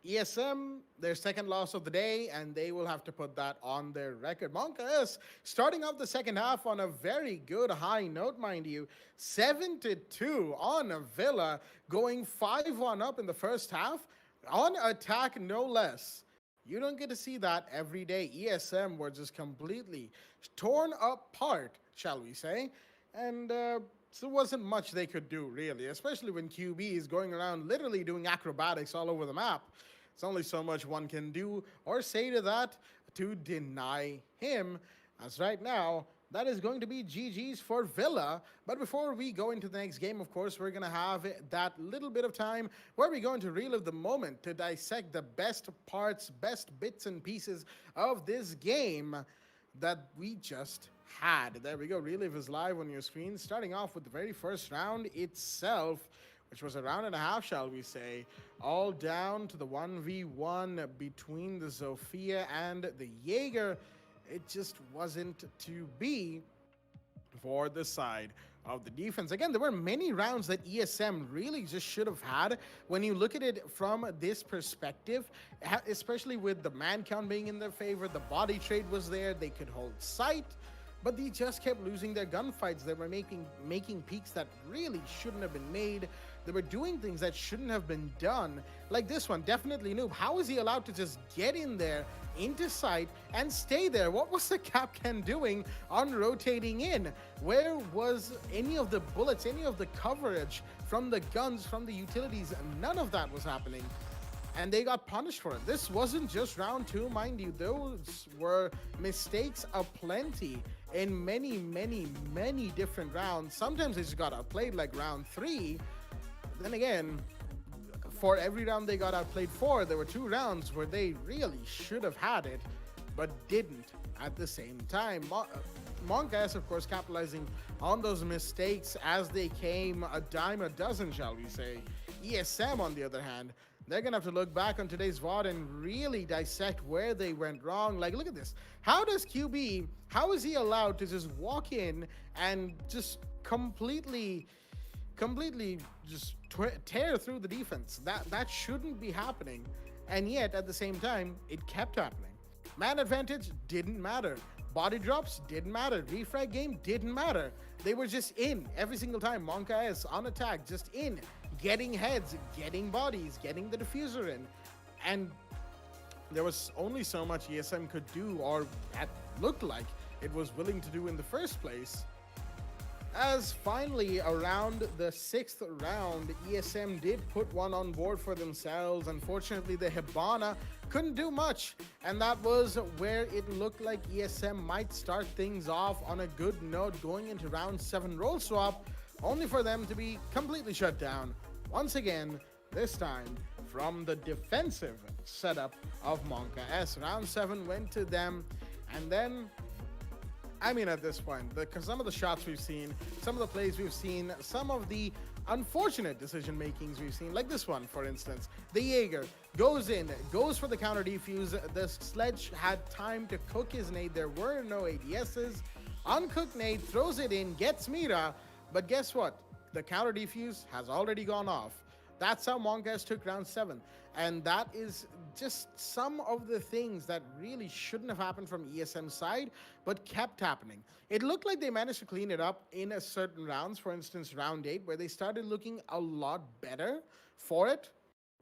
ESM, their second loss of the day, and they will have to put that on their record. Monka is starting off the second half on a very good high note, mind you. 7-2 on a Villa, going 5-1 up in the first half. On attack, no less. You don't get to see that every day. ESM were just completely torn apart, shall we say. And so there wasn't much they could do, really, especially when QB is going around literally doing acrobatics all over the map. It's only so much one can do or say to that to deny him. As right now, that is going to be GG's for Villa. But before we go into the next game, of course, we're going to have that little bit of time where we're going to relive the moment to dissect the best parts, best bits and pieces of this game. that we just had. There we go. Relive is live on your screen. Starting off with the very first round itself, which was a round and a half, shall we say, all down to the 1v1 between the Zofia and the Jaeger. It just wasn't to be for the side of the defense. Again, there were many rounds that ESM really just should have had when you look at it from this perspective, especially with the man count being in their favor. The body trade was there, they could hold sight, but they just kept losing their gunfights. They were making peaks that really shouldn't have been made. They were doing things that shouldn't have been done. Like this one, definitely noob. How is he allowed to just get in there into sight and stay there? What was the Capcan doing on rotating in? Where was any of the bullets, any of the coverage from the guns, from the utilities? None of that was happening. And they got punished for it. This wasn't just round two, mind you. Those were mistakes aplenty in many, many, many different rounds. Sometimes they just got outplayed, like round three. Then again, for every round they got outplayed for, there were 2 rounds where they really should have had it, but didn't at the same time. Monka S, of course, capitalizing on those mistakes as they came a dime a dozen, shall we say. ESM, on the other hand, they're going to have to look back on today's VOD and really dissect where they went wrong. Like, look at this. How does QB, how is he allowed to just walk in and just completely just tear through the defense? That shouldn't be happening. And yet, at the same time, it kept happening. Man advantage didn't matter. Body drops didn't matter. Refrag game didn't matter. They were just in every single time. Monka S on attack, just in, getting heads, getting bodies, getting the diffuser in. And there was only so much ESM could do, or that looked like it was willing to do in the first place. As finally, around the 6th round, ESM did put one on board for themselves. Unfortunately, the Hibana couldn't do much, and that was where it looked like ESM might start things off on a good note going into round 7 roll swap, only for them to be completely shut down once again, this time from the defensive setup of Monka S. Round 7 went to them, and then I mean, at this point, some of the shots we've seen, some of the plays we've seen, some of the unfortunate decision makings we've seen, like this one, for instance. The Jaeger goes in, goes for the counter defuse. The Sledge had time to cook his nade. There were no ADSs. Uncooked nade, throws it in, gets Mira, but guess what? The counter defuse has already gone off. That's how Monkas took round 7. And that is just some of the things that really shouldn't have happened from ESM's side, but kept happening. It looked like they managed to clean it up in a certain rounds, for instance, round 8, where they started looking a lot better for it.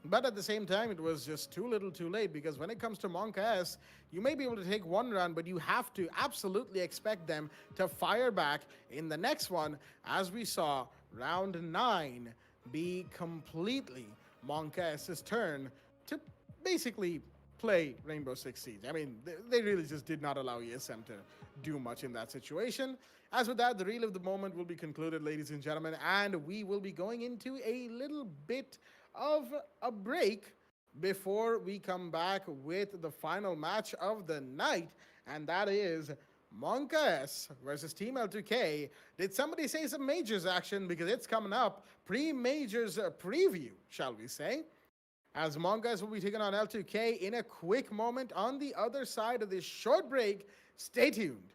But at the same time, it was just too little too late, because when it comes to Monka S, you may be able to take one round, but you have to absolutely expect them to fire back in the next one, as we saw round 9 be completely Monka S's turn to basically play Rainbow Six Siege. I mean, they really just did not allow ESM to do much in that situation. As with that, the reel of the moment will be concluded, ladies and gentlemen, and we will be going into a little bit of a break before we come back with the final match of the night, and that is Monka S versus Team L2K. Did somebody say some Majors action? Because it's coming up. Pre-Majors preview, shall we say. As Monka S will be taking on L2K in a quick moment on the other side of this short break. Stay tuned.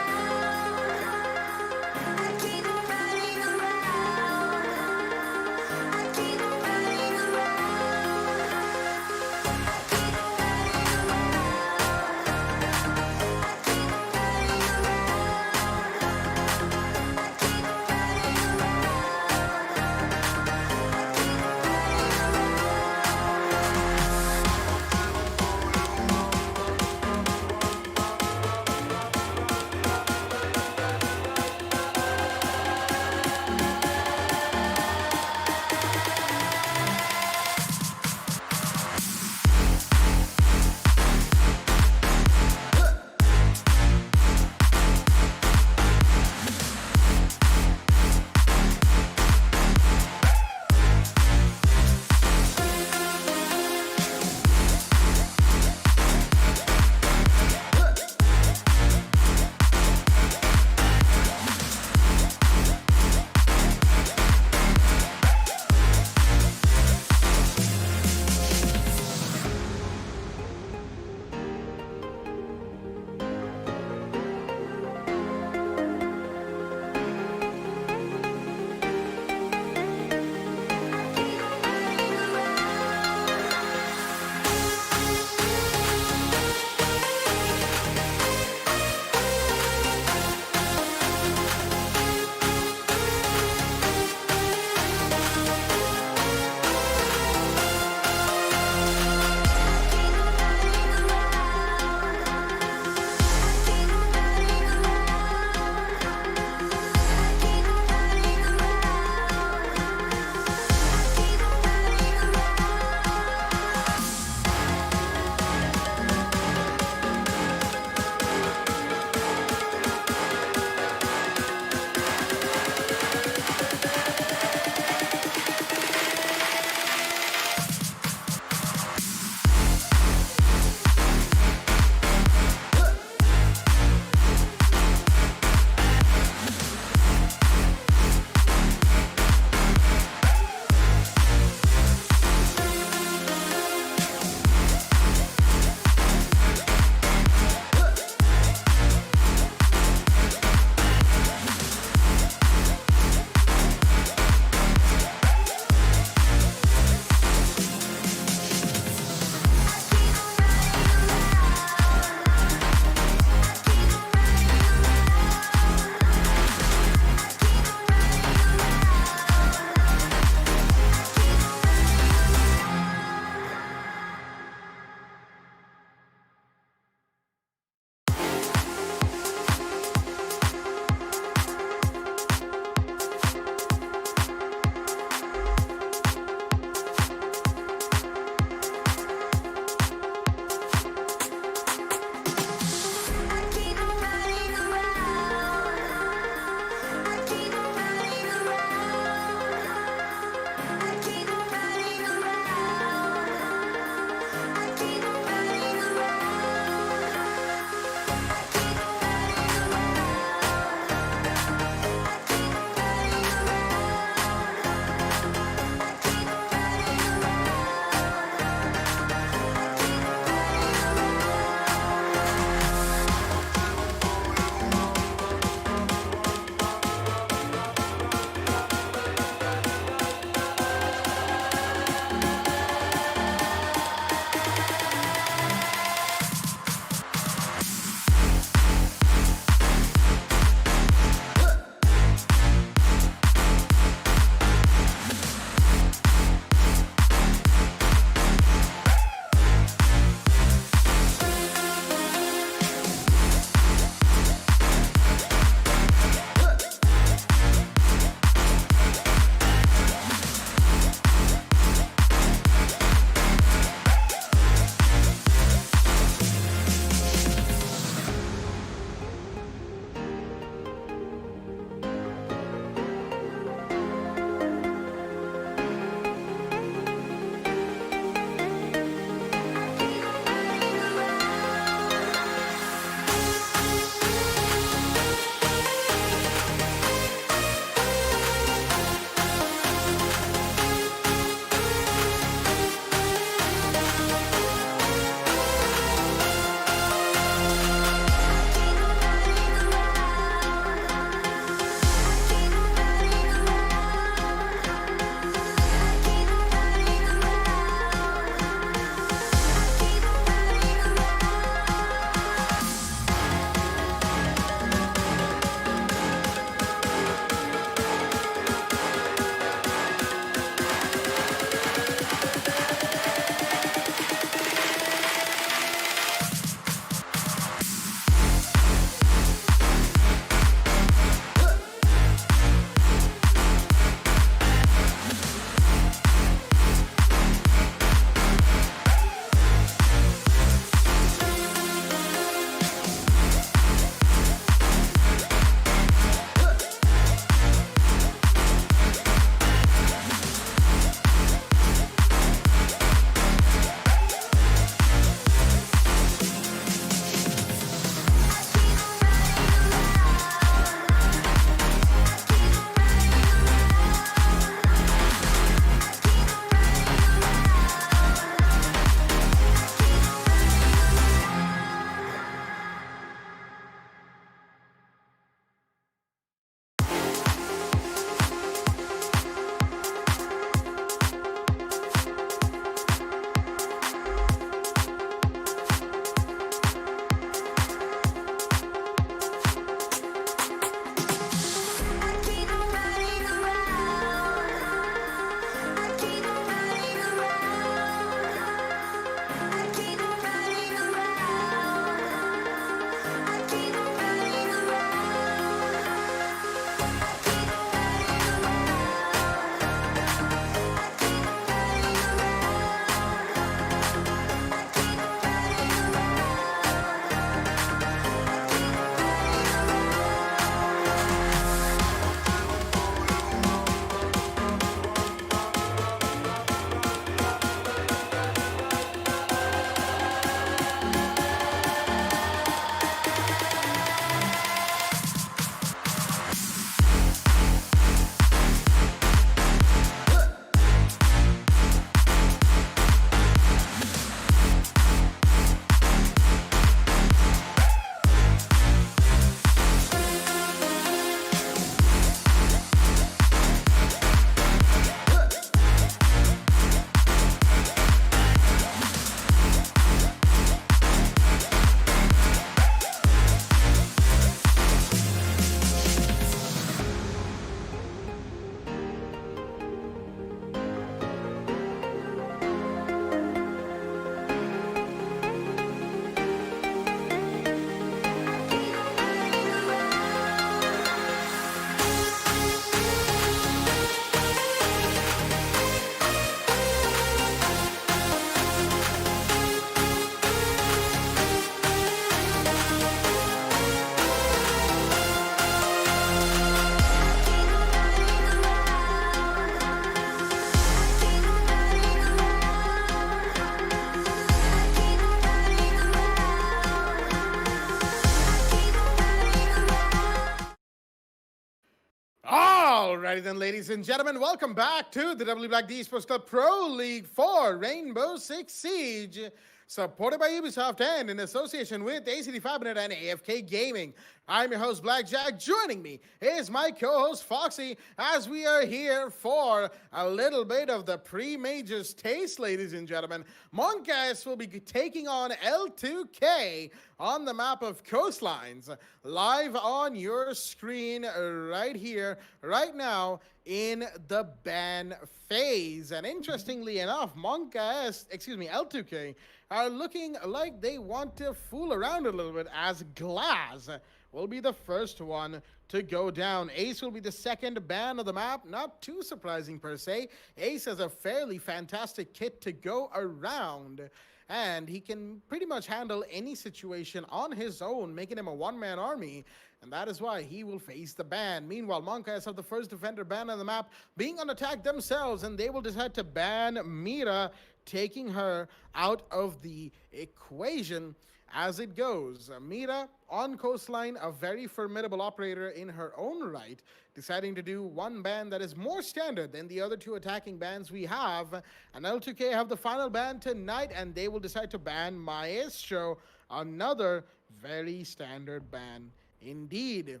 Alrighty then, ladies and gentlemen, welcome back to the WD BLACK Esports Club Pro League 4 Rainbow Six Siege, supported by Ubisoft and in association with ACT Fibernet and AFK Gaming. I'm your host, Blackjack. Joining me is my co-host, Foxy, as we are here for a little bit of the pre-majors taste, ladies and gentlemen. Monkas will be taking on L2K on the map of Coastlines, live on your screen right here, right now, in the ban phase. And interestingly enough, L2K are looking like they want to fool around a little bit, as Glass will be the first one to go down. Ace will be the second ban of the map. Not too surprising per se. Ace has a fairly fantastic kit to go around, and he can pretty much handle any situation on his own, making him a one-man army, and that is why he will face the ban. Meanwhile, Monkas have the first defender ban on the map, being on attack themselves, and they will decide to ban Mira, taking her out of the equation as it goes. Mira on Coastline, a very formidable operator in her own right, deciding to do one ban that is more standard than the other two attacking bans we have. And L2K have the final ban tonight, and they will decide to ban Maestro, another very standard ban indeed.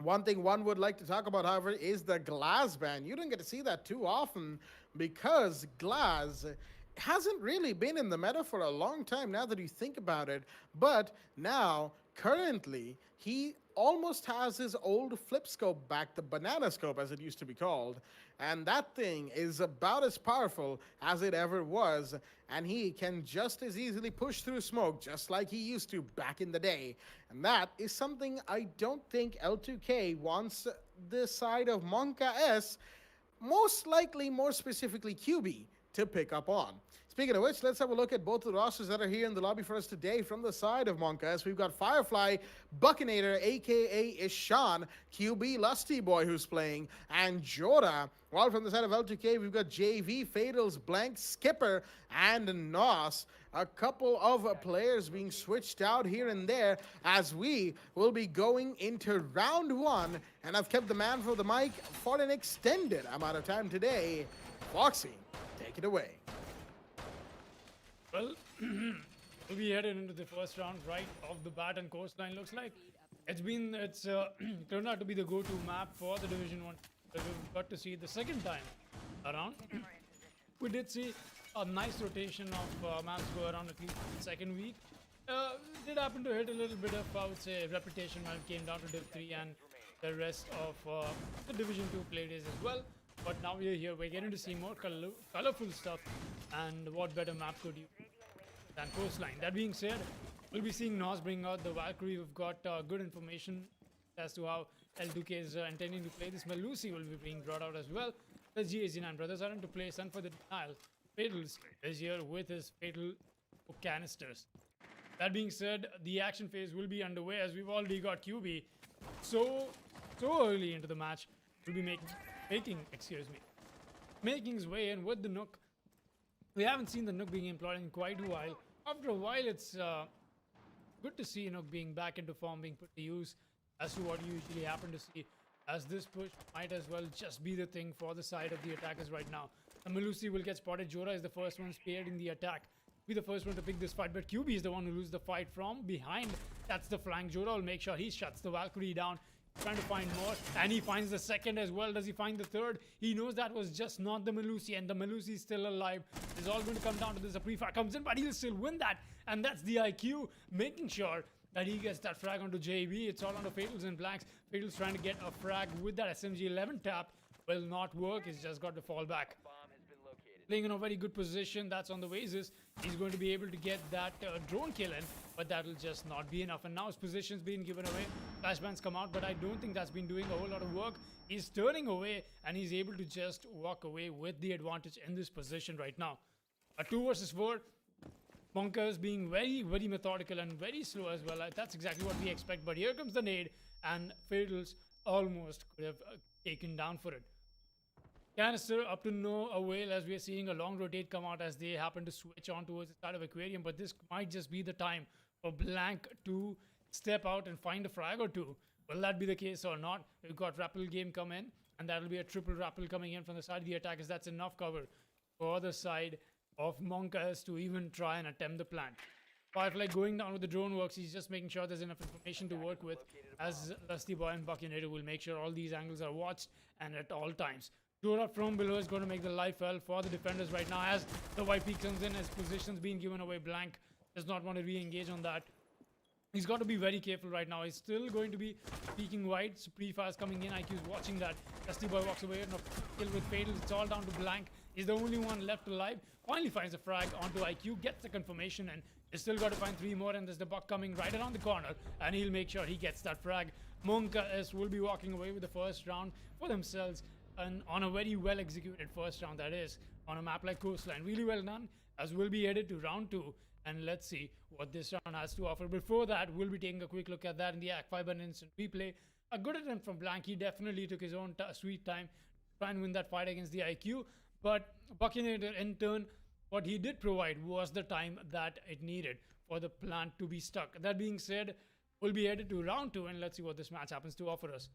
One thing one would like to talk about, however, is the Glass ban. You don't get to see that too often because Glass hasn't really been in the meta for a long time now that you think about it. But now, currently, he almost has his old flip scope back, the banana scope as it used to be called. And that thing is about as powerful as it ever was. And he can just as easily push through smoke just like he used to back in the day. And that is something I don't think L2K wants the side of Monka S, most likely, more specifically QB, to pick up on. Speaking of which, let's have a look at both the rosters that are here in the lobby for us today. From the side of Monkas, we've got Firefly, Buckinator, aka Ishan, QB Lusty Boy who's playing, and Jora. While from the side of L2K, we've got JV, Fatals, Blank, Skipper, and Nos. A couple of players being switched out here and there as we will be going into round one. And I've kept the man for the mic for an extended amount of time today. Foxy, take it away. Well, we'll be headed into the first round right off the bat, and Coastline looks like it's turned out to be the go-to map for the Division 1. We've got to see it the second time around. We did see a nice rotation of maps go around at least the second week. Did happen to hit a little bit of, I would say, reputation when it came down to Div 3 and the rest of the Division 2 play days as well. But now we're here, we're getting to see more colorful stuff, and what better map could you than Coastline. That being said, we'll be seeing Nos bring out the Valkyrie. We've got good information as to how L2K is intending to play this. Melusi will be being brought out as well. The G89 brothers are in to play Sun for the Denial. Fatals is here with his fatal canisters. That being said, the action phase will be underway as we've already got QB so early into the match. We'll be making his way in with the Nook. We haven't seen the Nook being employed in quite a while. After a while, it's good to see Nook being back into form, being put to use as to what you usually happen to see, as this push might as well just be the thing for the side of the attackers right now. Melusi will get spotted. Jora is the first one spared in the attack. Be the first one to pick this fight, but QB is the one who loses the fight from behind. That's the flank. Jora will make sure he shuts the Valkyrie down. Trying to find more, and he finds the second as well. Does he find the third? He knows that was just not the Melusi, and the Melusi is still alive. It's all going to come down to this. A pre-fire comes in, but he'll still win that, and that's the IQ, making sure that he gets that frag onto JB. It's all onto Fatals and Blanks. Fatals trying to get a frag with that SMG-11 tap. Will not work. He's just got to fall back. Playing in a very good position. That's on the Oasis. He's going to be able to get that drone kill in, but that will just not be enough. And now his position's being given away. Flashbangs come out, but I don't think that's been doing a whole lot of work. He's turning away, and he's able to just walk away with the advantage in this position right now. A 2 versus 4. Bonkers being very, very methodical and very slow as well. That's exactly what we expect. But here comes the nade, and Fatals almost could have taken down for it. Canister up to no avail, as we are seeing a long rotate come out as they happen to switch on towards the side of Aquarium. But this might just be the time for Blank to step out and find a frag or two. Will that be the case or not? We've got Rappel Game come in, and that'll be a triple rappel coming in from the side of the attackers. That's enough cover for the side of Monkas to even try and attempt the plant. Firefly going down with the drone works. He's just making sure there's enough information to work with, as Lusty Boy and Buckinator will make sure all these angles are watched and at all times. Jora from below is going to make the life hell for the defenders right now, as the white peak comes in, as positions being given away. Blank does not want to re-engage on that. He's got to be very careful right now. He's still going to be peeking wide. So pre-fire is coming in. IQ's watching that. Dusty Boy walks away. No kill with Fatal. It's all down to Blank. He's the only one left alive. Finally finds a frag onto IQ. Gets the confirmation, and he's still got to find 3 more. And there's the buck coming right around the corner, and he'll make sure he gets that frag. Monka S will be walking away with the first round for themselves, and on a very well executed first round, that is, on a map like Coastline. Really well done, as we'll be headed to round 2. And let's see what this round has to offer. Before that, we'll be taking a quick look at that in the ACT Fibernet instant replay. A good attempt from Blank. He definitely took his own sweet time to try and win that fight against the IQ. But Buckinator, in turn, what he did provide was the time that it needed for the plant to be stuck. That being said, we'll be headed to round 2, and let's see what this match happens to offer us.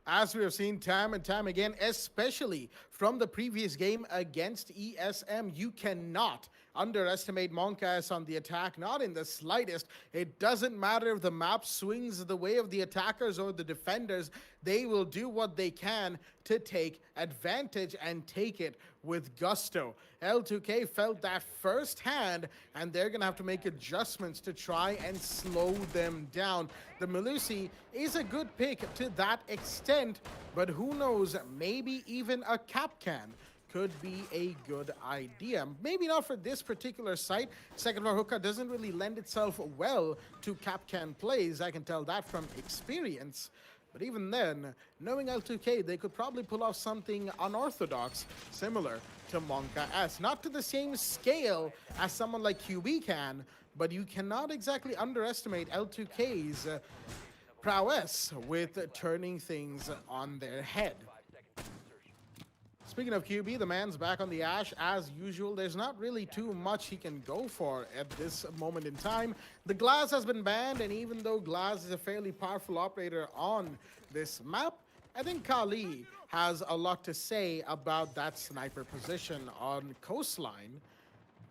As we have seen time and time again, especially from the previous game against ESM, you cannot underestimate Monkas on the attack, not in the slightest. It doesn't matter if the map swings the way of the attackers or the defenders, they will do what they can to take advantage and take it with gusto. L2K felt that firsthand, and they're going to have to make adjustments to try and slow them down. The Melusi is a good pick to that extent, but who knows, maybe even a Capcan could be a good idea. Maybe not for this particular site. Second floor hookah doesn't really lend itself well to Capcan plays. I can tell that from experience. But even then, knowing L2K, they could probably pull off something unorthodox, similar to Monka S. Not to the same scale as someone like QB can, but you cannot exactly underestimate L2K's prowess with turning things on their head. Speaking of QB, the man's back on the Ash as usual. There's not really too much he can go for at this moment in time. The Glass has been banned, and even though Glass is a fairly powerful operator on this map, I think Kali has a lot to say about that sniper position on Coastline.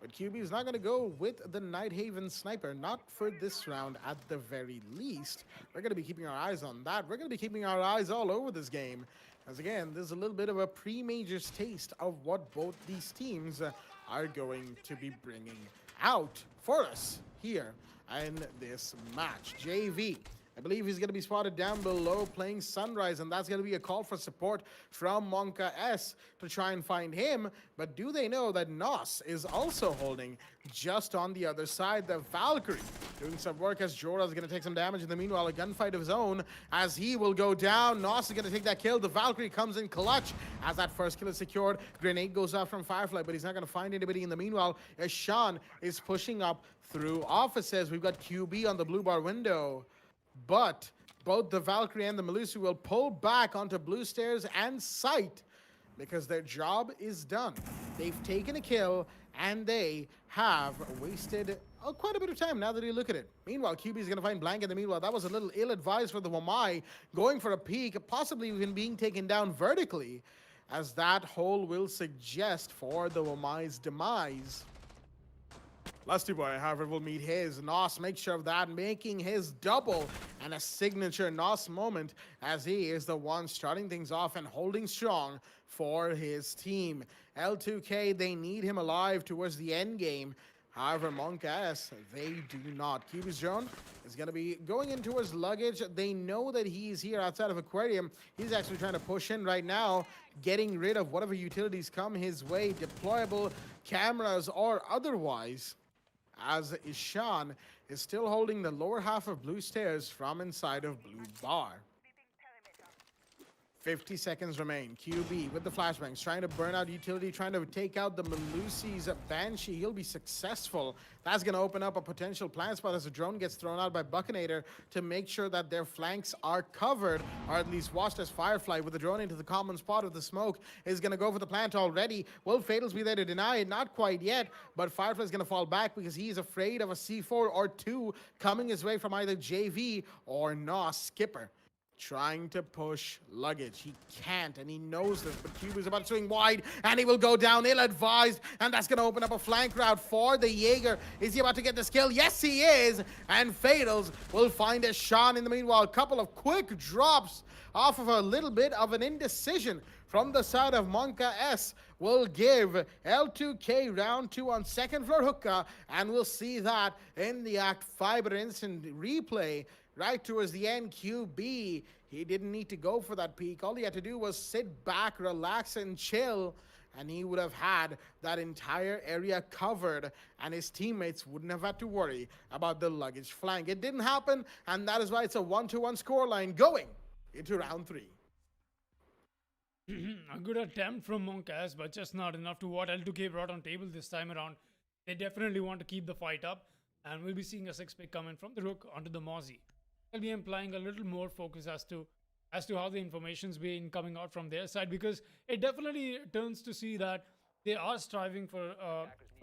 But QB is not going to go with the Nighthaven sniper, not for this round at the very least. We're going to be keeping our eyes on that. We're going to be keeping our eyes all over this game. As again, there's a little bit of a pre-majors taste of what both these teams are going to be bringing out for us here in this match. JV, I believe he's going to be spotted down below playing Sunrise, and that's going to be a call for support from Monka S to try and find him. But do they know that Nos is also holding just on the other side? The Valkyrie doing some work as Jorah is going to take some damage. In the meanwhile, a gunfight of his own as he will go down. Nos is going to take that kill. The Valkyrie comes in clutch as that first kill is secured. Grenade goes out from Firefly, but he's not going to find anybody in the meanwhile as Sean is pushing up through offices. We've got QB on the blue bar window. But both the Valkyrie and the Melusi will pull back onto blue stairs and sight because their job is done. They've taken a kill, and they have wasted quite a bit of time now that you look at it. Meanwhile, QB is going to find Blank in the meanwhile. That was a little ill-advised for the Wamai, going for a peek, possibly even being taken down vertically, as that hole will suggest for the Wamai's demise. Lusty Boy, however, will meet his. Nos makes sure of that, making his double and a signature Nos moment as he is the one starting things off and holding strong for his team. L2K, they need him alive towards the end game. However, Monk S, they do not. QB's drone is going to be going in towards luggage. They know that he's here outside of Aquarium. He's actually trying to push in right now, getting rid of whatever utilities come his way, deployable cameras or otherwise, as Ishan is still holding the lower half of blue stairs from inside of blue bar. 50 seconds remain. QB with the flashbangs, trying to burn out utility, trying to take out the Melusi's Banshee. He'll be successful. That's going to open up a potential plant spot as a drone gets thrown out by Buckinator to make sure that their flanks are covered, or at least watched, as Firefly with the drone into the common spot of the smoke is going to go for the plant already. Will Fatals be there to deny it? Not quite yet, but Firefly is going to fall back because he's afraid of a C4 or 2 coming his way from either JV or Nos Skipper. trying to push luggage. He can't, and he knows this, but Cube is about to swing wide, and he will go down ill-advised, and that's going to open up a flank route for the Jaeger. Is he about to get this kill? Yes, he is, and Fatals will find a shot in the meanwhile. A couple of quick drops off of a little bit of an indecision from the side of Monka S will give L2K round 2 on second floor hookah, and we'll see that in the ACT Fibernet instant replay. Right towards the end, QB, he didn't need to go for that peak. All he had to do was sit back, relax, and chill, and he would have had that entire area covered, and his teammates wouldn't have had to worry about the luggage flank. It didn't happen, and that is why it's a 1-1 scoreline going into round 3. A good attempt from Monkas, but just not enough to what L2K brought on table this time around. They definitely want to keep the fight up, and we'll be seeing a 6-pick coming from the Rook onto the Mozzie. They'll be implying a little more focus as to how the information's been coming out from their side, because it definitely turns to see that they are striving for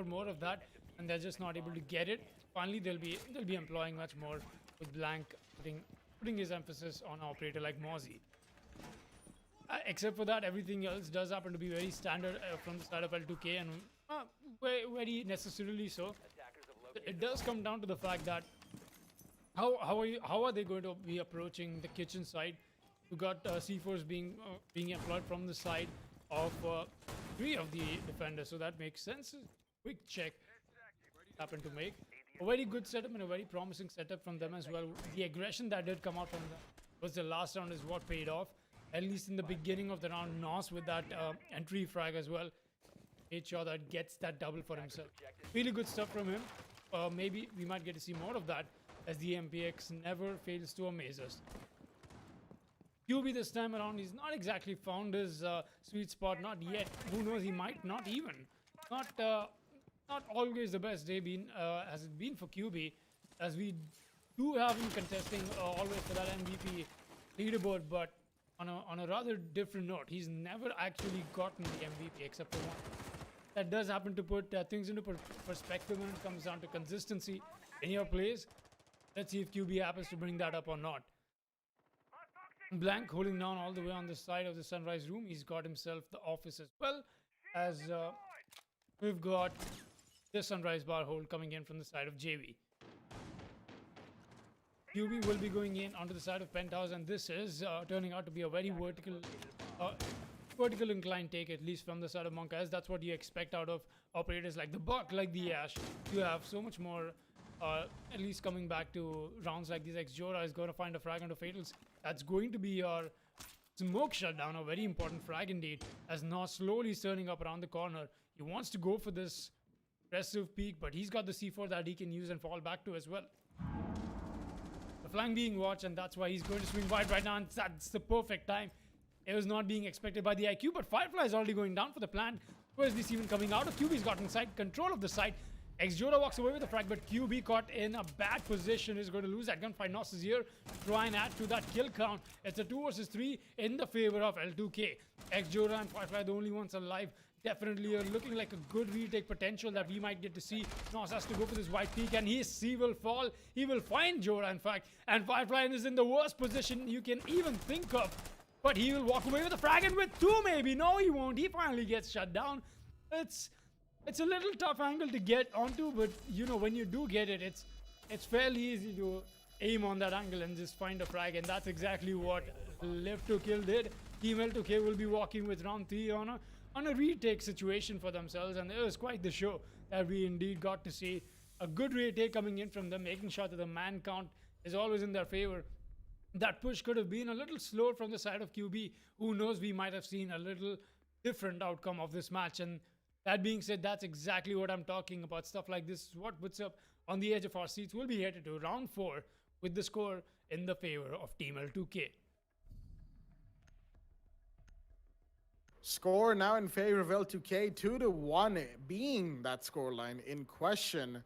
more of that, and they're just not able to get it. Finally, they'll be employing much more, with Blank putting his emphasis on an operator like Mozzie. Except for that, everything else does happen to be very standard from the side of L2K, and very necessarily so. It does come down to the fact that how are they going to be approaching the kitchen side? You got C4s being employed from the side of 3 of the defenders, so that makes sense. Quick check happened to make a very good setup and a very promising setup from them as well. The aggression that did come out from them was the last round is what paid off. At least in the beginning of the round, Nos with that entry frag as well made sure that gets that double for himself. Really good stuff from him. Maybe we might get to see more of that, as the MPX never fails to amaze us. QB this time around, he's not exactly found his sweet spot, not yet. Who knows, he might not even. Not always the best day has it been for QB, as we do have him contesting always for that MVP leaderboard, but on a rather different note. He's never actually gotten the MVP except for one. That does happen to put things into perspective when it comes down to consistency in your plays. Let's see if QB happens to bring that up or not. Blank holding down all the way on the side of the Sunrise room. He's got himself the office as well, as we've got the Sunrise bar hold coming in from the side of JV. QB will be going in onto the side of Penthouse, and this is turning out to be a very vertical incline take, at least from the side of Monka, as that's what you expect out of operators like the Buck, like the Ash. You have so much more, at least coming back to rounds like this. X-Jora is going to find a frag onto Fatals. That's going to be your smoke shutdown, a very important frag indeed, as Nos slowly is turning up around the corner. He wants to go for this aggressive peak, but he's got the C4 that he can use and fall back to as well. The flank being watched, and that's why he's going to swing wide right now, and that's the perfect time. It was not being expected by the IQ, but Firefly is already going down for the plant. Where's this even coming out of? QB's got inside control of the site. X-Jora walks away with the frag, but QB caught in a bad position is going to lose that gunfight. Nos is here to try and add to that kill count. It's a 2 versus 3 in the favor of L2K. X-Jora and Firefly the only ones alive. Definitely looking like a good retake potential that we might get to see. Nos has to go for this white peak, and he will fall. He will find Jora, in fact. And Firefly is in the worst position you can even think of. But he will walk away with a frag, and with 2 maybe. No, he won't. He finally gets shut down. It's a little tough angle to get onto, but you know, when you do get it, it's fairly easy to aim on that angle and just find a frag, and that's exactly what Live to Kill did. Team L2K will be walking with round 3 on a retake situation for themselves, and it was quite the show that we indeed got to see. A good retake coming in from them, making sure that the man count is always in their favor. That push could have been a little slower from the side of QB. Who knows, we might have seen a little different outcome of this match. And that being said, that's exactly what I'm talking about. Stuff like this is what puts up on the edge of our seats. We'll be headed to round 4 with the score in the favor of Team L2K. Score now in favor of L2K, 2-1 being that scoreline in question.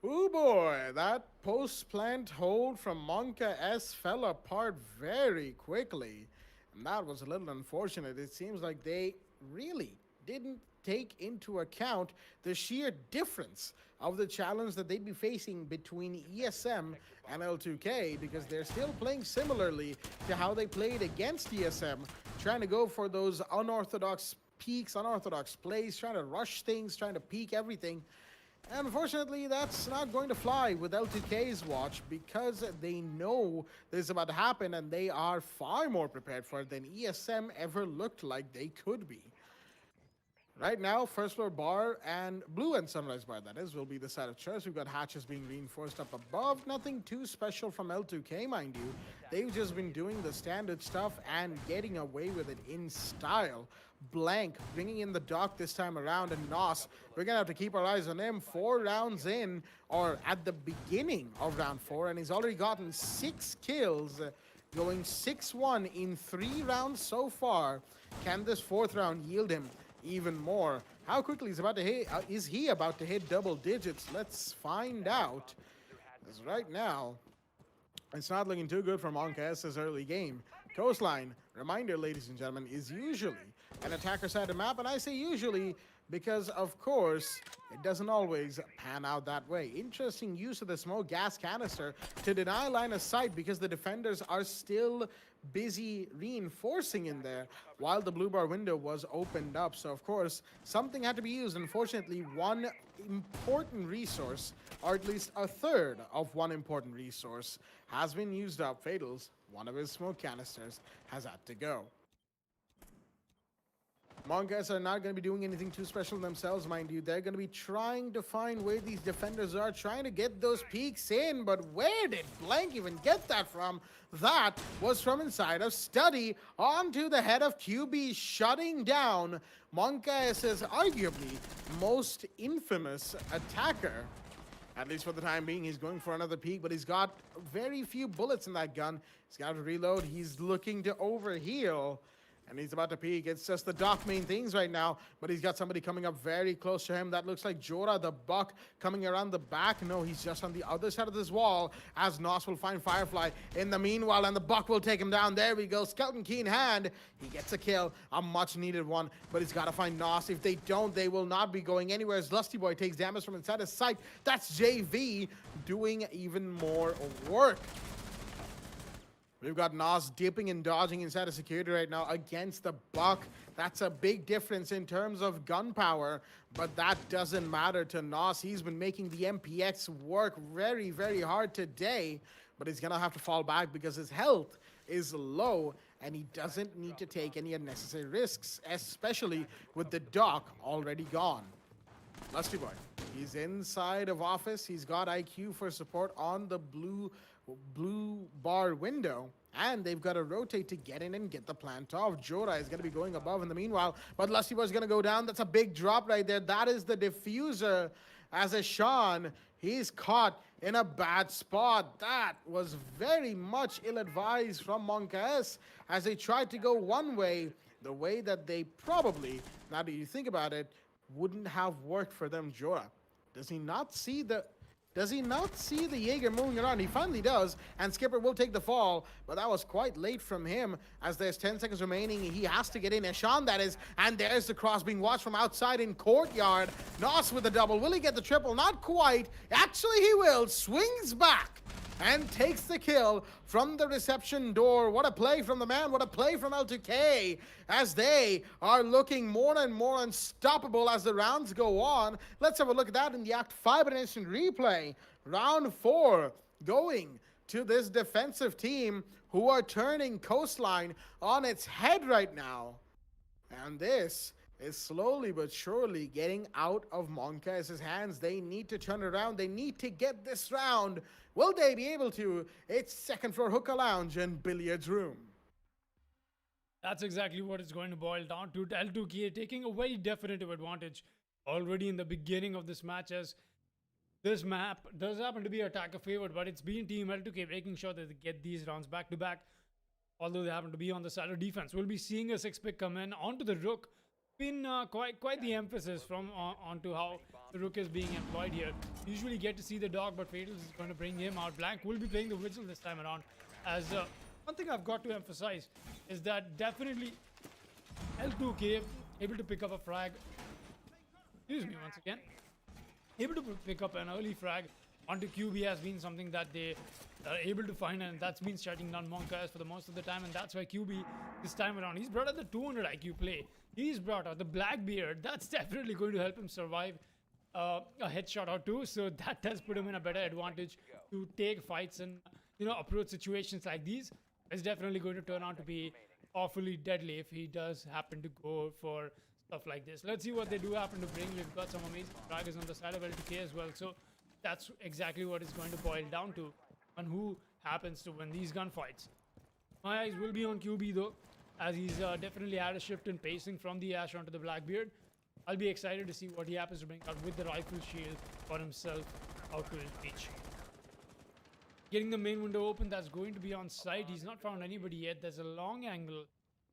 Oh boy, that post-plant hold from Monka S fell apart very quickly. And that was a little unfortunate. It seems like they really didn't take into account the sheer difference of the challenge that they'd be facing between ESM and L2K, because they're still playing similarly to how they played against ESM, trying to go for those unorthodox peaks, unorthodox plays, trying to rush things, trying to peak everything. And unfortunately, that's not going to fly with L2K's watch, because they know this is about to happen and they are far more prepared for it than ESM ever looked like they could be. Right now, first floor bar and blue and sunrise bar, that is, will be the side of choice. We've got hatches being reinforced up above. Nothing too special from L2K, mind you. They've just been doing the standard stuff and getting away with it in style. Blank bringing in the dock this time around, and Nos, we're gonna have to keep our eyes on him. 4 rounds in, or at the beginning of round 4, and he's already gotten 6 kills, going 6-1 in 3 rounds so far. Can this 4th round yield him even more? How quickly is he about to hit double digits? Let's find out. Because right now, it's not looking too good for Monka S's early game. Coastline, reminder, ladies and gentlemen, is usually an attacker-sided map, and I say usually because, of course, it doesn't always pan out that way. Interesting use of the smoke gas canister to deny line of sight, because the defenders are still busy reinforcing in there while the blue bar window was opened up. So, of course, something had to be used. Unfortunately, one important resource, or at least a third of one important resource, has been used up. Fatals, one of his smoke canisters, has had to go. Monkas are not going to be doing anything too special themselves, mind you. They're going to be trying to find where these defenders are, trying to get those peaks in. But where did Blank even get that from? That was from inside of Study onto the head of QB, shutting down Monkas' arguably most infamous attacker. At least for the time being, he's going for another peak, but he's got very few bullets in that gun. He's got to reload. He's looking to overheal. And he's about to peek. It's just the dock main things right now, but he's got somebody coming up very close to him. That looks like Jora, the Buck, coming around the back. No, he's just on the other side of this wall, as Nos will find Firefly in the meanwhile, and the Buck will take him down. There we go. Skeleton key in hand. He gets a kill, a much needed one, but he's got to find Nos. If they don't, they will not be going anywhere, as Lusty Boy takes damage from inside his sight. That's JV doing even more work. We've got Nos dipping and dodging inside of security right now against the Buck. That's a big difference in terms of gun power, but that doesn't matter to Nos. He's been making the MPX work very, very hard today, but he's gonna have to fall back because his health is low and he doesn't need to take any unnecessary risks, especially with the dock already gone. Lusty Boy, he's inside of office. He's got IQ for support on the blue bar window, and they've got to rotate to get in and get the plant off. Jora is going to be going above in the meanwhile, but Lusty Boy's going to go down. That's a big drop right there. That is the diffuser, as a Sean, he's caught in a bad spot. That was very much ill-advised from Monka S, as they tried to go one way, the way that they probably, now that you think about it, wouldn't have worked for them. Jora, does he not see the Jaeger moving around? He finally does, and Skipper will take the fall, but that was quite late from him, as there's 10 seconds remaining. He has to get in. Eshan, that is, and there's the cross being watched from outside in courtyard. Nos with the double. Will he get the triple? Not quite. Actually, he will. Swings back and takes the kill from the reception door. What a play from the man. What a play from L2K, as they are looking more and more unstoppable as the rounds go on. Let's have a look at that in the ACT Fibernet replay. Round 4 going to this defensive team, who are turning Coastline on its head right now. And this is slowly but surely getting out of Monka's hands. They need to turn around. They need to get this round. Will they be able to? It's second floor hookah lounge and billiards room. That's exactly what it's going to boil down to. L2K taking a very definitive advantage already in the beginning of this match, as this map does happen to be attacker favored, but it's been Team L2K making sure that they get these rounds back to back, although they happen to be on the side of defense. We'll be seeing a 6-pick come in onto the Rook. Been quite the emphasis from onto how the Rook is being employed here. Usually get to see the dog, but Fatals is going to bring him out. Blank will be playing the Vigil this time around, as one thing I've got to emphasize is that definitely L2K able to pick up a frag. Excuse me once again. able to pick up an early frag onto QB has been something that they are able to find, and that's been shutting down Monkas for the most of the time, and that's why QB this time around, he's brought out the 200 IQ play. He's brought out the Blackbeard. That's definitely going to help him survive a headshot or two, so that does put him in a better advantage to take fights and, you know, approach situations like these. It's definitely going to turn out to be awfully deadly if he does happen to go for stuff like this. Let's see what they do happen to bring. We've got some amazing fraggers on the side of LTK as well, so that's exactly what it's going to boil down to, and who happens to win these gunfights. My eyes will be on QB though, as he's definitely had a shift in pacing from the Ash onto the Blackbeard. I'll be excited to see what he happens to bring out with the rifle shield for himself out to his reach. Getting the main window open, that's going to be on site. He's not found anybody yet. There's a long angle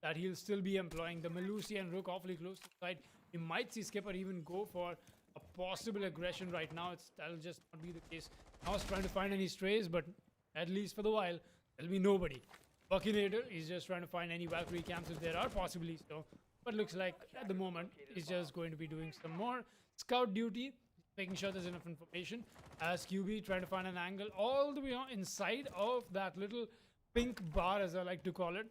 that he'll still be employing. The Melusi and Rook awfully close to the side. You might see Skipper even go for a possible aggression right now. That'll just not be the case. I was trying to find any strays, but at least for the while, there'll be nobody. Buckinator is just trying to find any Valkyrie camps if there are possibly so. But looks like at the moment he's just going to be doing some more scout duty, making sure there's enough information. As QB trying to find an angle all the way on inside of that little pink bar, as I like to call it.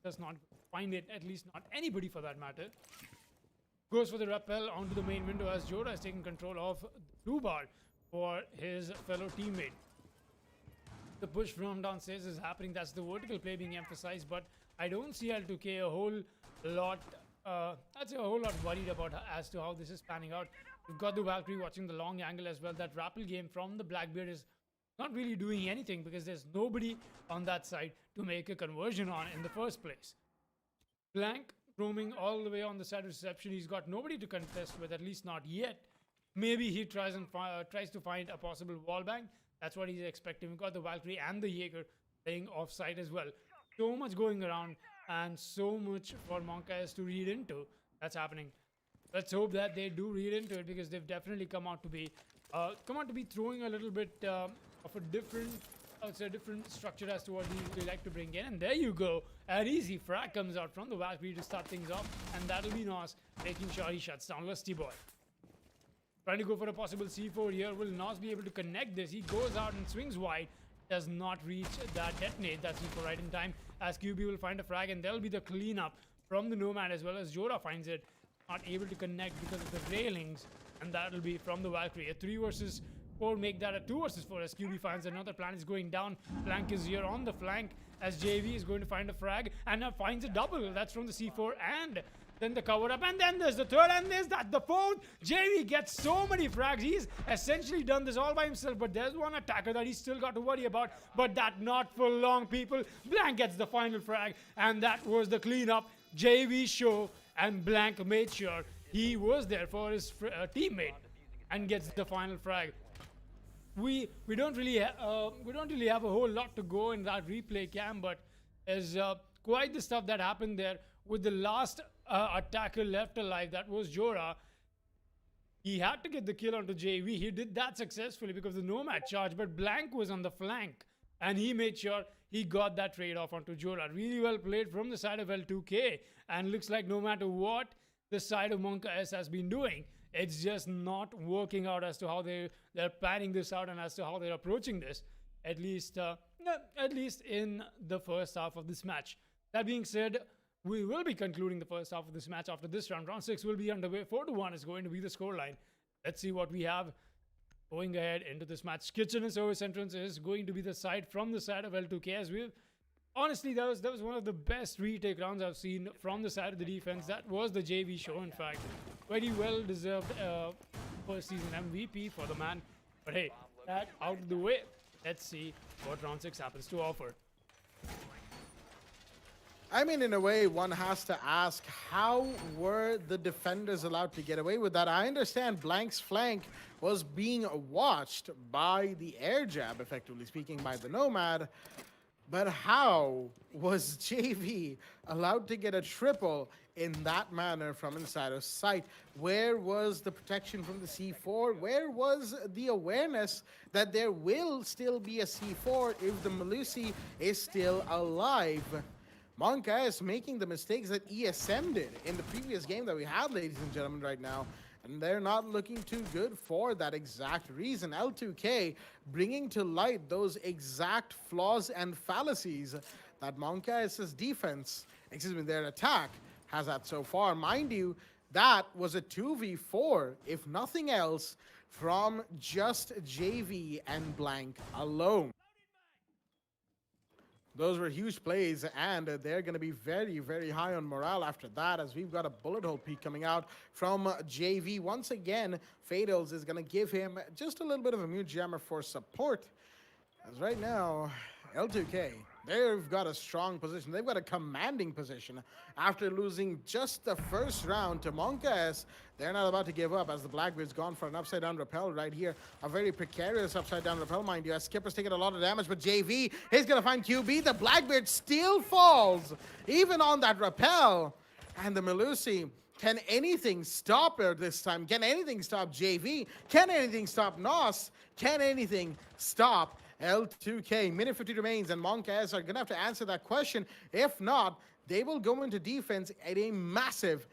Does not find it, at least not anybody for that matter. Goes for the rappel onto the main window as Jora is taking control of the blue bar for his fellow teammate. The push from downstairs is happening. That's the vertical play being emphasized, but I don't see L2K a whole lot. I'd say a whole lot worried about as to how this is panning out. We've got the Valkyrie watching the long angle as well. That rappel game from the Blackbeard is not really doing anything because there's nobody on that side to make a conversion on in the first place. Blank roaming all the way on the side of reception. He's got nobody to contest with, at least not yet. Maybe he tries to find a possible wall bang. That's what he's expecting. We've got the Valkyrie and the Jaeger playing offside as well. So much going around and so much for Monkas to read into that's happening. Let's hope that they do read into it, because they've definitely come out to be throwing a little bit of a different structure as to what they like to bring in. And there you go, an easy frag comes out from the Valkyrie to start things off, and that'll be Nos making sure he shuts down Lusty Boy. Trying to go for a possible C4 here. Will Nos be able to connect this? He goes out and swings wide. Does not reach that detonate. That's C4 right in time, as QB will find a frag, and there'll be the cleanup from the Nomad as well as Jora finds it. Not able to connect because of the railings, and that'll be from the Valkyrie. A 3 versus 4, make that a 2 versus 4 as QB finds another plan is going down. Flank is here on the flank as JV is going to find a frag and finds a double. That's from the C4, and then the cover up, and then there's the third, and there's the fourth. JV gets so many frags. He's essentially done this all by himself, but there's one attacker that he's still got to worry about, but that not for long, people. Blank gets the final frag, and that was the cleanup. JV show, and Blank made sure he was there for his teammate and gets the final frag. We don't really have a whole lot to go in that replay cam, but there's quite the stuff that happened there with the last attacker left alive. That was Jora. He had to get the kill onto JV. He did that successfully because of the Nomad charge, but Blank was on the flank and he made sure he got that trade off onto Jora. Really well played from the side of L2K, and looks like no matter what the side of Monka S has been doing, it's just not working out as to how they're planning this out and as to how they're approaching this, at least in the first half of this match. That being said, we will be concluding the first half of this match after this round. Round 6 will be underway. 4-1 is going to be the scoreline. Let's see what we have going ahead into this match. Kitchen and service entrance is going to be the side from the side of L2K, as we've honestly, that was one of the best retake rounds I've seen from the side of the defense. That was the JV show, in fact. Very well deserved first season MVP for the man. But hey, that out of the way. Let's see what round 6 happens to offer. I mean, in a way, one has to ask, how were the defenders allowed to get away with that? I understand Blank's flank was being watched by the air jab, effectively speaking, by the Nomad. But how was JV allowed to get a triple in that manner from inside of sight? Where was the protection from the C4? Where was the awareness that there will still be a C4 if the Melusi is still alive? Monka is making the mistakes that ESM did in the previous game that we had, ladies and gentlemen, right now. And they're not looking too good for that exact reason. L2K bringing to light those exact flaws and fallacies that Monka's defense, their attack has had so far. Mind you, that was a 2v4, if nothing else, from just JV and Blank alone. Those were huge plays, and they're going to be very, very high on morale after that, as we've got a bullet hole peek coming out from JV. Once again, Fatals is going to give him just a little bit of a mute jammer for support, as right now, L2K, they've got a strong position. They've got a commanding position after losing just the first round to Monka. They're not about to give up, as the Blackbeard's gone for an upside-down rappel right here. A very precarious upside-down rappel, mind you, as Skipper's taking a lot of damage, but JV is going to find QB. The Blackbeard still falls, even on that rappel. And the Melusi, can anything stop her this time? Can anything stop JV? Can anything stop Nos? Can anything stop L2K? Minute 50 remains, and Monka are going to have to answer that question. If not, they will go into defense at a massive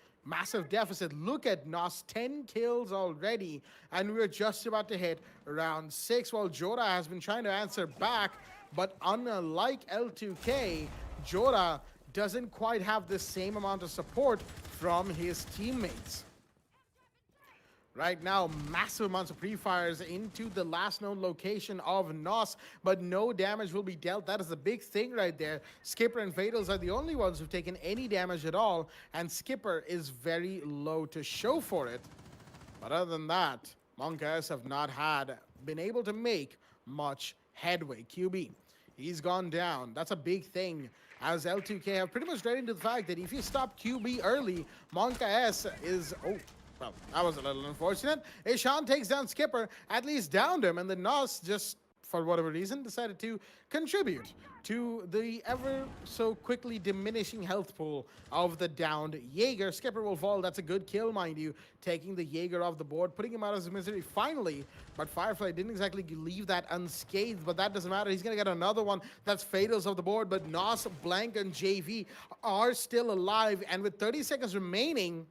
deficit. Look at Nos, 10 kills already, and we're just about to hit round 6. While Jora has been trying to answer back, but unlike L2K, Jora doesn't quite have the same amount of support from his teammates. Right now, massive amounts of pre-fires into the last known location of Nos, but no damage will be dealt. That is the big thing right there. Skipper and Fatals are the only ones who've taken any damage at all, and Skipper is very low to show for it. But other than that, Monkas have not been able to make much headway. QB, he's gone down. That's a big thing, as L2K have pretty much read into the fact that if you stop QB early, Monka S is... Oh, well, that was a little unfortunate. Ishan takes down Skipper, at least downed him, and then Nos just, for whatever reason, decided to contribute to the ever so quickly diminishing health pool of the downed Jaeger. Skipper will fall. That's a good kill, mind you, taking the Jaeger off the board, putting him out of his misery finally. But Firefly didn't exactly leave that unscathed, but that doesn't matter. He's going to get another one. That's Fatals off the board, but Nos, Blank, and JV are still alive, and with 30 seconds remaining,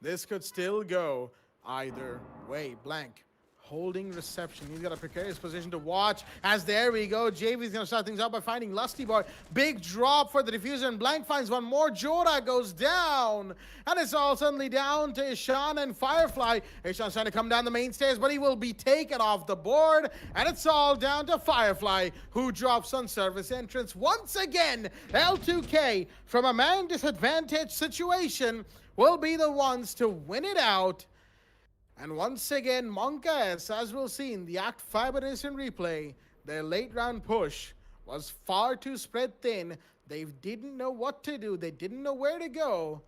this could still go either way. Blank holding reception. He's got a precarious position to watch, as there we go. JV's going to start things out by finding Lusty Boy. Big drop for the diffuser, and Blank finds one more. Jora goes down, and it's all suddenly down to Ishan and Firefly. Ishan's trying to come down the main stairs, but he will be taken off the board, and it's all down to Firefly, who drops on service entrance. Once again, L2K, from a man disadvantaged situation, will be the ones to win it out. And once again, Monka, as we'll see in the ACT Fibernet replay, their late round push was far too spread thin. They didn't know what to do. They didn't know where to go.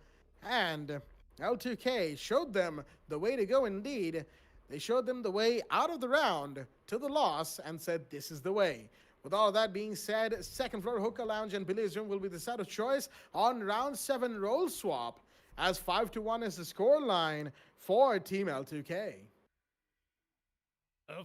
And L2K showed them the way to go indeed. They showed them the way out of the round to the loss and said, this is the way. With all of that being said, second floor hookah lounge and billiards room will be the side of choice on round 7 roll swap, as 5-1 is the score line for Team L2K.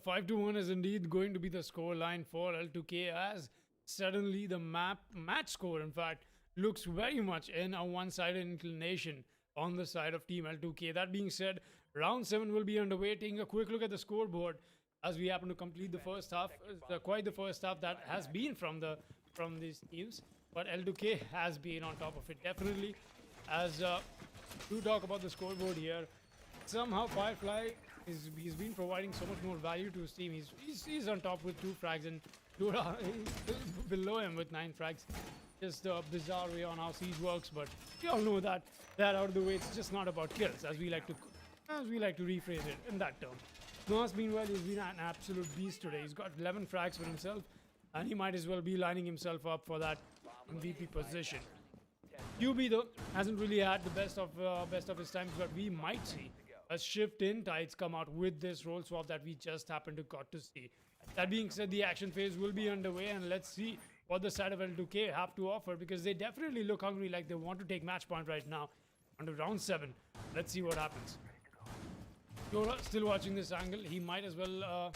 5-1 is indeed going to be the score line for L2K, as suddenly the match score, in fact, looks very much in a one-sided inclination on the side of Team L2K. That being said, round 7 will be underway. Taking a quick look at the scoreboard as we happen to complete the first half, quite the first half that has been from these teams, but L2K has been on top of it definitely. As to talk about the scoreboard here, somehow Firefly he's been providing so much more value to his team. He's on top with 2 frags, and Dura is below him with 9 frags. Just a bizarre way on how Siege works, but we all know that out of the way. It's just not about kills, as we like to rephrase it in that term. Nos, meanwhile, he's been an absolute beast today. He's got 11 frags for himself, and he might as well be lining himself up for that MVP position. QB though hasn't really had the best of his times, but we might see a shift in tides come out with this roll swap that we just happened to got to see. That being said, the action phase will be underway, and let's see what the side of L2K have to offer, because they definitely look hungry, like they want to take match point right now onto round 7. Let's see what happens. Dora still watching this angle. He might as well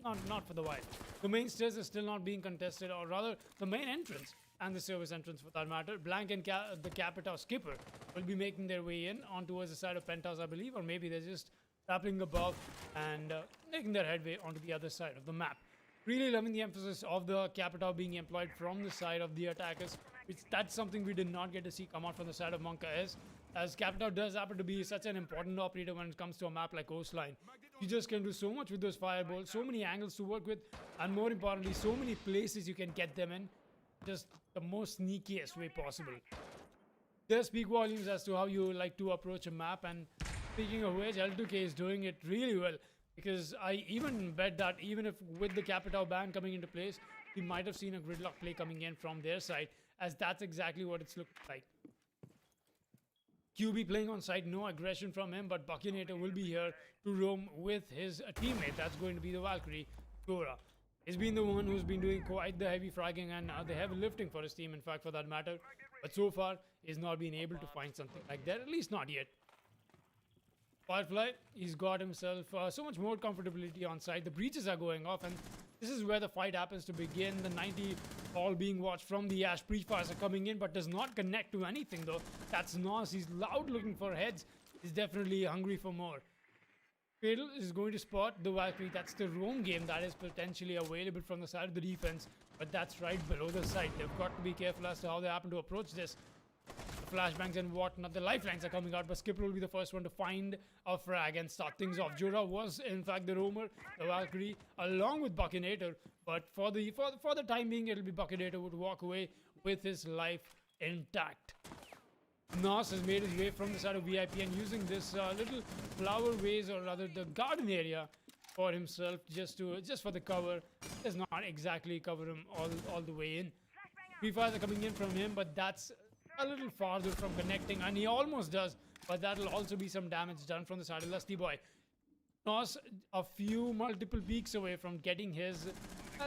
no, not for the while. The main stairs is still not being contested, or rather the main entrance and the service entrance for that matter. Blank and the Capita skipper will be making their way in on towards the side of Penthouse, I believe, or maybe they're just rappelling above and making their headway onto the other side of the map. Really loving the emphasis of the Capita being employed from the side of the attackers, which that's something we did not get to see come out from the side of Monka, as Capita does happen to be such an important operator when it comes to a map like Coastline. You just can do so much with those fireballs, so many angles to work with, and more importantly, so many places you can get them in, just the most sneakiest way possible. They speak volumes as to how you like to approach a map, and speaking of which, L2K is doing it really well, because I even bet that even if with the Capita ban coming into place, we might have seen a gridlock play coming in from their side, as that's exactly what it's looked like. QB playing on site, no aggression from him, but Buckinator will be here to roam with his teammate. That's going to be the Valkyrie, Dora. He's been the one who's been doing quite the heavy fragging and the heavy lifting for his team, in fact, for that matter. But so far, he's not been able to find something like that, at least not yet. Firefly, he's got himself so much more comfortability on site. The breaches are going off, and this is where the fight happens to begin. The 90 all being watched from the Ash. Pre-fires are coming in, but does not connect to anything, though. That's Nos. He's loud looking for heads. He's definitely hungry for more. Fatal is going to spot the Valkyrie. That's the roam game that is potentially available from the side of the defense, but that's right below the site. They've got to be careful as to how they happen to approach this. Flashbangs and whatnot, the lifelines are coming out, but Skipper will be the first one to find a frag and start things off. Jura was in fact the roamer, the Valkyrie, along with Buckinator, but for the time being, it'll be Buckinator would walk away with his life intact. Nos has made his way from the side of VIP and using this little flower vase, or rather the garden area, for himself, just for the cover. Does not exactly cover him all the way in. Pre-fires are coming in from him, but that's a little farther from connecting, and he almost does, but that'll also be some damage done from the side of Lusty Boy. Nos a few multiple peaks away from getting his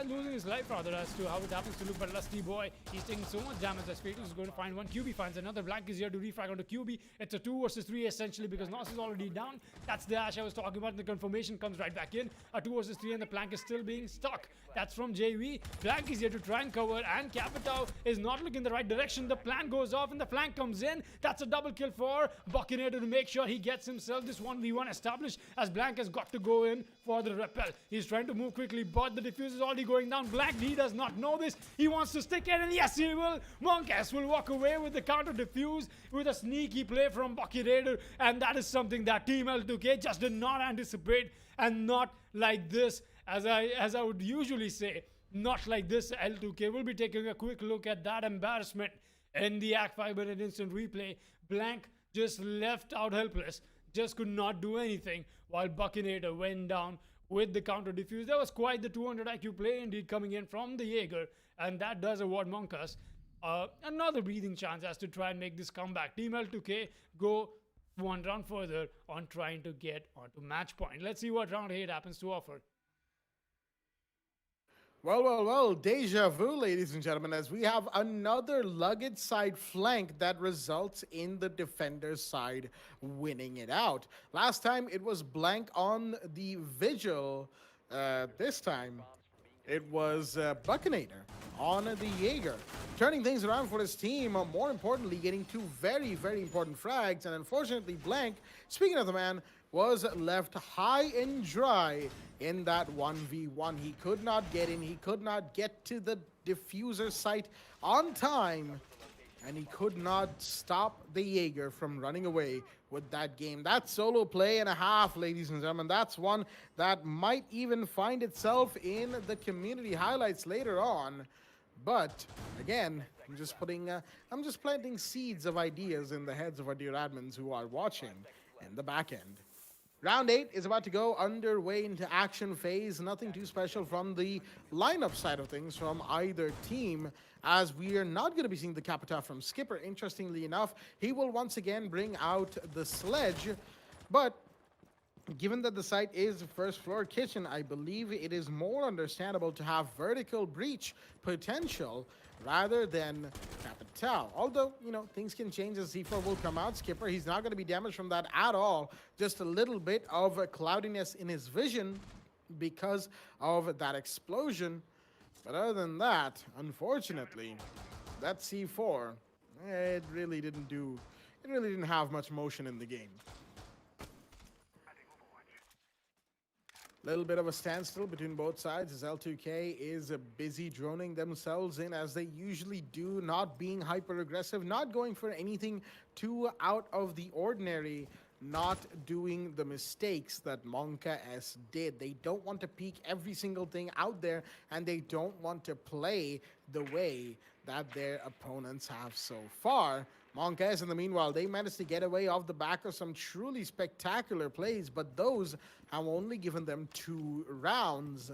losing his life, rather, as to how it happens to look. But Lusty Boy, he's taking so much damage as Fatal is going to find one. QB finds another. Blank is here to refrag onto QB. It's a 2 versus 3 essentially, because Nos is already down. That's the Ash I was talking about, and the confirmation comes right back in. A 2 versus 3, and the Plank is still being stuck. That's from JV. Blank is here to try and cover, and Capitao is not looking in the right direction. The plan goes off, and the flank comes in. That's a double kill for Buckinator to make sure he gets himself this 1v1 established, as Blank has got to go in for the repel. He's trying to move quickly, but the diffuse is already going down. Blank, he does not know this. He wants to stick it, and yes, he will. Monkas will walk away with the counter diffuse with a sneaky play from Buckinator, and that is something that Team L2K just did not anticipate, and not like this, as I would usually say, not like this. L2K will be taking a quick look at that embarrassment in the ACT Fibernet instant replay. Blank just left out helpless, just could not do anything, while Buckinator went down with the counter diffuse. That was quite the 200 IQ play indeed coming in from the Jaeger, and that does award Monkas another breathing chance as to try and make this comeback. Team L2K go one round further on trying to get onto match point. Let's see what round 8 happens to offer. Well, deja vu, ladies and gentlemen, as we have another luggage side flank that results in the defender's side winning it out. Last time it was Blank on the Vigil. This time it was Buckinator on the Jaeger. Turning things around for his team, more importantly, getting 2 very, very important frags, and unfortunately Blank, speaking of the man, was left high and dry in that 1v1. He could not get in, he could not get to the diffuser site on time, and he could not stop the Jaeger from running away with that game. That's solo play and a half, ladies and gentlemen. That's one that might even find itself in the community highlights later on. But again, I'm just planting seeds of ideas in the heads of our dear admins who are watching in the back end. Round 8 is about to go underway into action phase. Nothing too special from the lineup side of things from either team, as we are not going to be seeing the Capita from Skipper. Interestingly enough, he will once again bring out the sledge, but given that the site is first floor kitchen, I believe it is more understandable to have vertical breach potential rather than Capital. Although, you know, things can change as C4 will come out. Skipper, he's not going to be damaged from that at all. Just a little bit of cloudiness in his vision because of that explosion. But other than that, unfortunately, that C4, it really didn't have much motion in the game. Little bit of a standstill between both sides as L2K is busy droning themselves in as they usually do, not being hyper aggressive, not going for anything too out of the ordinary, not doing the mistakes that Monka S did. They don't want to peek every single thing out there, and they don't want to play the way that their opponents have so far. Monka S, in the meanwhile, they managed to get away off the back of some truly spectacular plays, but those have only given them 2 rounds.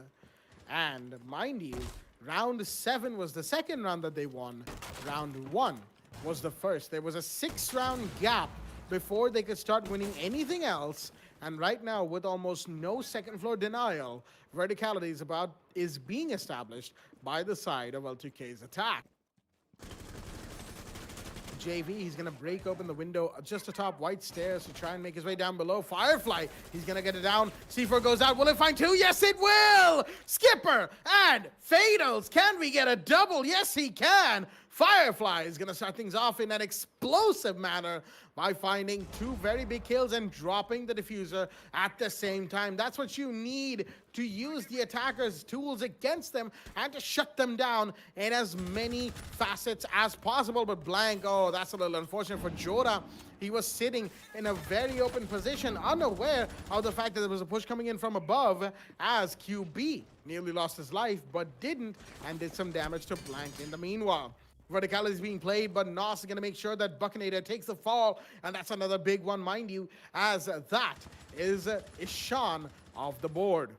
And mind you, round 7 was the second round that they won. Round 1 was the first. There was a 6-round gap before they could start winning anything else. And right now, with almost no second floor denial, verticality is being established by the side of L2K's attack. JV, he's going to break open the window just atop white stairs to try and make his way down below. Firefly, he's going to get it down. C4 goes out. Will it find 2? Yes, it will! Skipper and Fatals. Can we get a double? Yes, he can. Firefly is going to start things off in an explosive manner by finding 2 very big kills and dropping the diffuser at the same time. That's what you need to use the attacker's tools against them and to shut them down in as many facets as possible. But Blank, oh, that's a little unfortunate for Jora. He was sitting in a very open position, unaware of the fact that there was a push coming in from above, as QB nearly lost his life, but didn't, and did some damage to Blank in the meanwhile. Verticality is being played, but Nos is going to make sure that Buckinator takes the fall, and that's another big one, mind you, as that is Ishan off the board.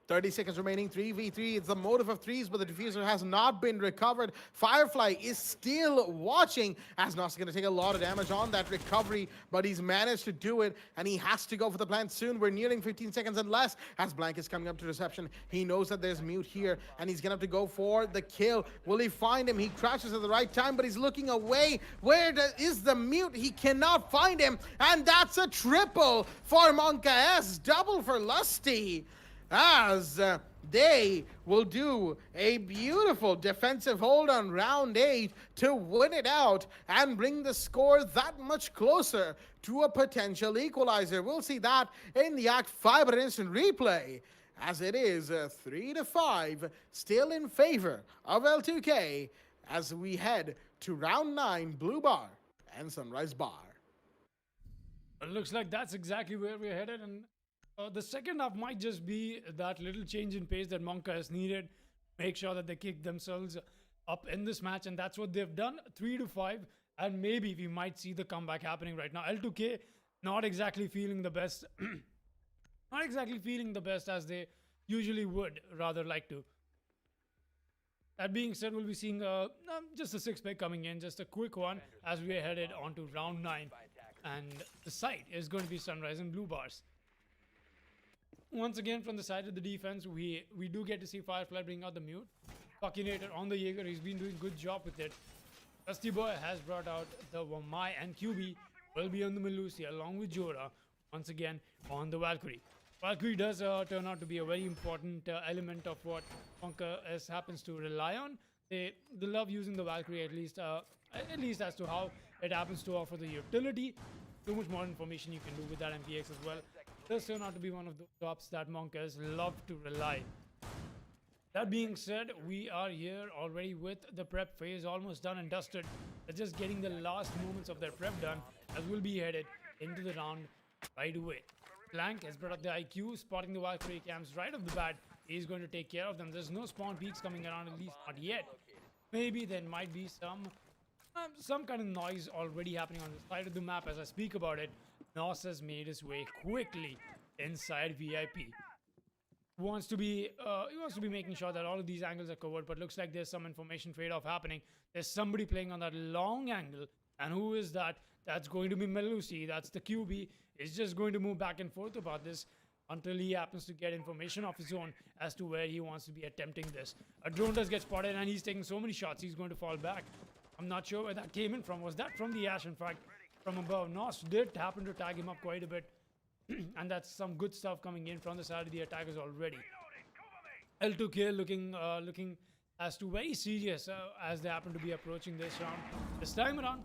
30 seconds remaining, 3v3. It's the motive of 3s, but the diffuser has not been recovered. Firefly is still watching, as Nos is going to take a lot of damage on that recovery, but he's managed to do it, and he has to go for the plant soon. We're nearing 15 seconds and less as Blank is coming up to reception. He knows that there's Mute here, and he's going to have to go for the kill. Will he find him? He crashes at the right time, but he's looking away. Where is the Mute? He cannot find him, and that's a triple for Monka S. Double for Lusty, as they will do a beautiful defensive hold on round 8 to win it out and bring the score that much closer to a potential equalizer. We'll see that in the ACT Fibernet instant replay, as it is 3-5, still in favor of L2K as we head to round 9, Blue Bar and Sunrise Bar. It looks like that's exactly where we're headed, and the second half might just be that little change in pace that Monka has needed. Make sure that they kick themselves up in this match, and that's what they've done. 3-5, and maybe we might see the comeback happening right now. L2K not exactly feeling the best, not exactly feeling the best as they usually would rather like to. That being said, we'll be seeing just a 6-pack coming in, just a quick one as we are headed on to round 9, and the site is going to be Sunrise and Blue Bars. Once again, from the side of the defense, we do get to see Firefly bring out the Mute. Buckinator on the Jaeger, he's been doing a good job with it. Dusty Boy has brought out the Wamai, and QB will be on the Melusi along with Jora, once again on the Valkyrie. Valkyrie does turn out to be a very important element of what Monka S happens to rely on. They love using the Valkyrie, at least as to how it happens to offer the utility. Too much more information you can do with that MPX as well. Does turn out to be one of the drops that Monkas love to rely. That being said, we are here already with the prep phase almost done and dusted. They're just getting the last moments of their prep done, as we'll be headed into the round right away. Blank has brought up the IQ, spotting the Valkyrie camps right off the bat. He's going to take care of them. There's no spawn peaks coming around, at least not yet. Maybe there might be some kind of noise already happening on the side of the map as I speak about it. Nos has made his way quickly inside VIP. He wants to be making sure that all of these angles are covered, but looks like there's some information trade-off happening. There's somebody playing on that long angle, and who is that? That's going to be Melusi. That's the QB. He's just going to move back and forth about this until he happens to get information of his own as to where he wants to be attempting this. A drone does get spotted, and he's taking so many shots, he's going to fall back. I'm not sure where that came in from. Was that from the Ash, in fact? From above. Nos did happen to tag him up quite a bit. And that's some good stuff coming in from the side of the attackers already. L2K looking as to very serious as they happen to be approaching this round. This time around,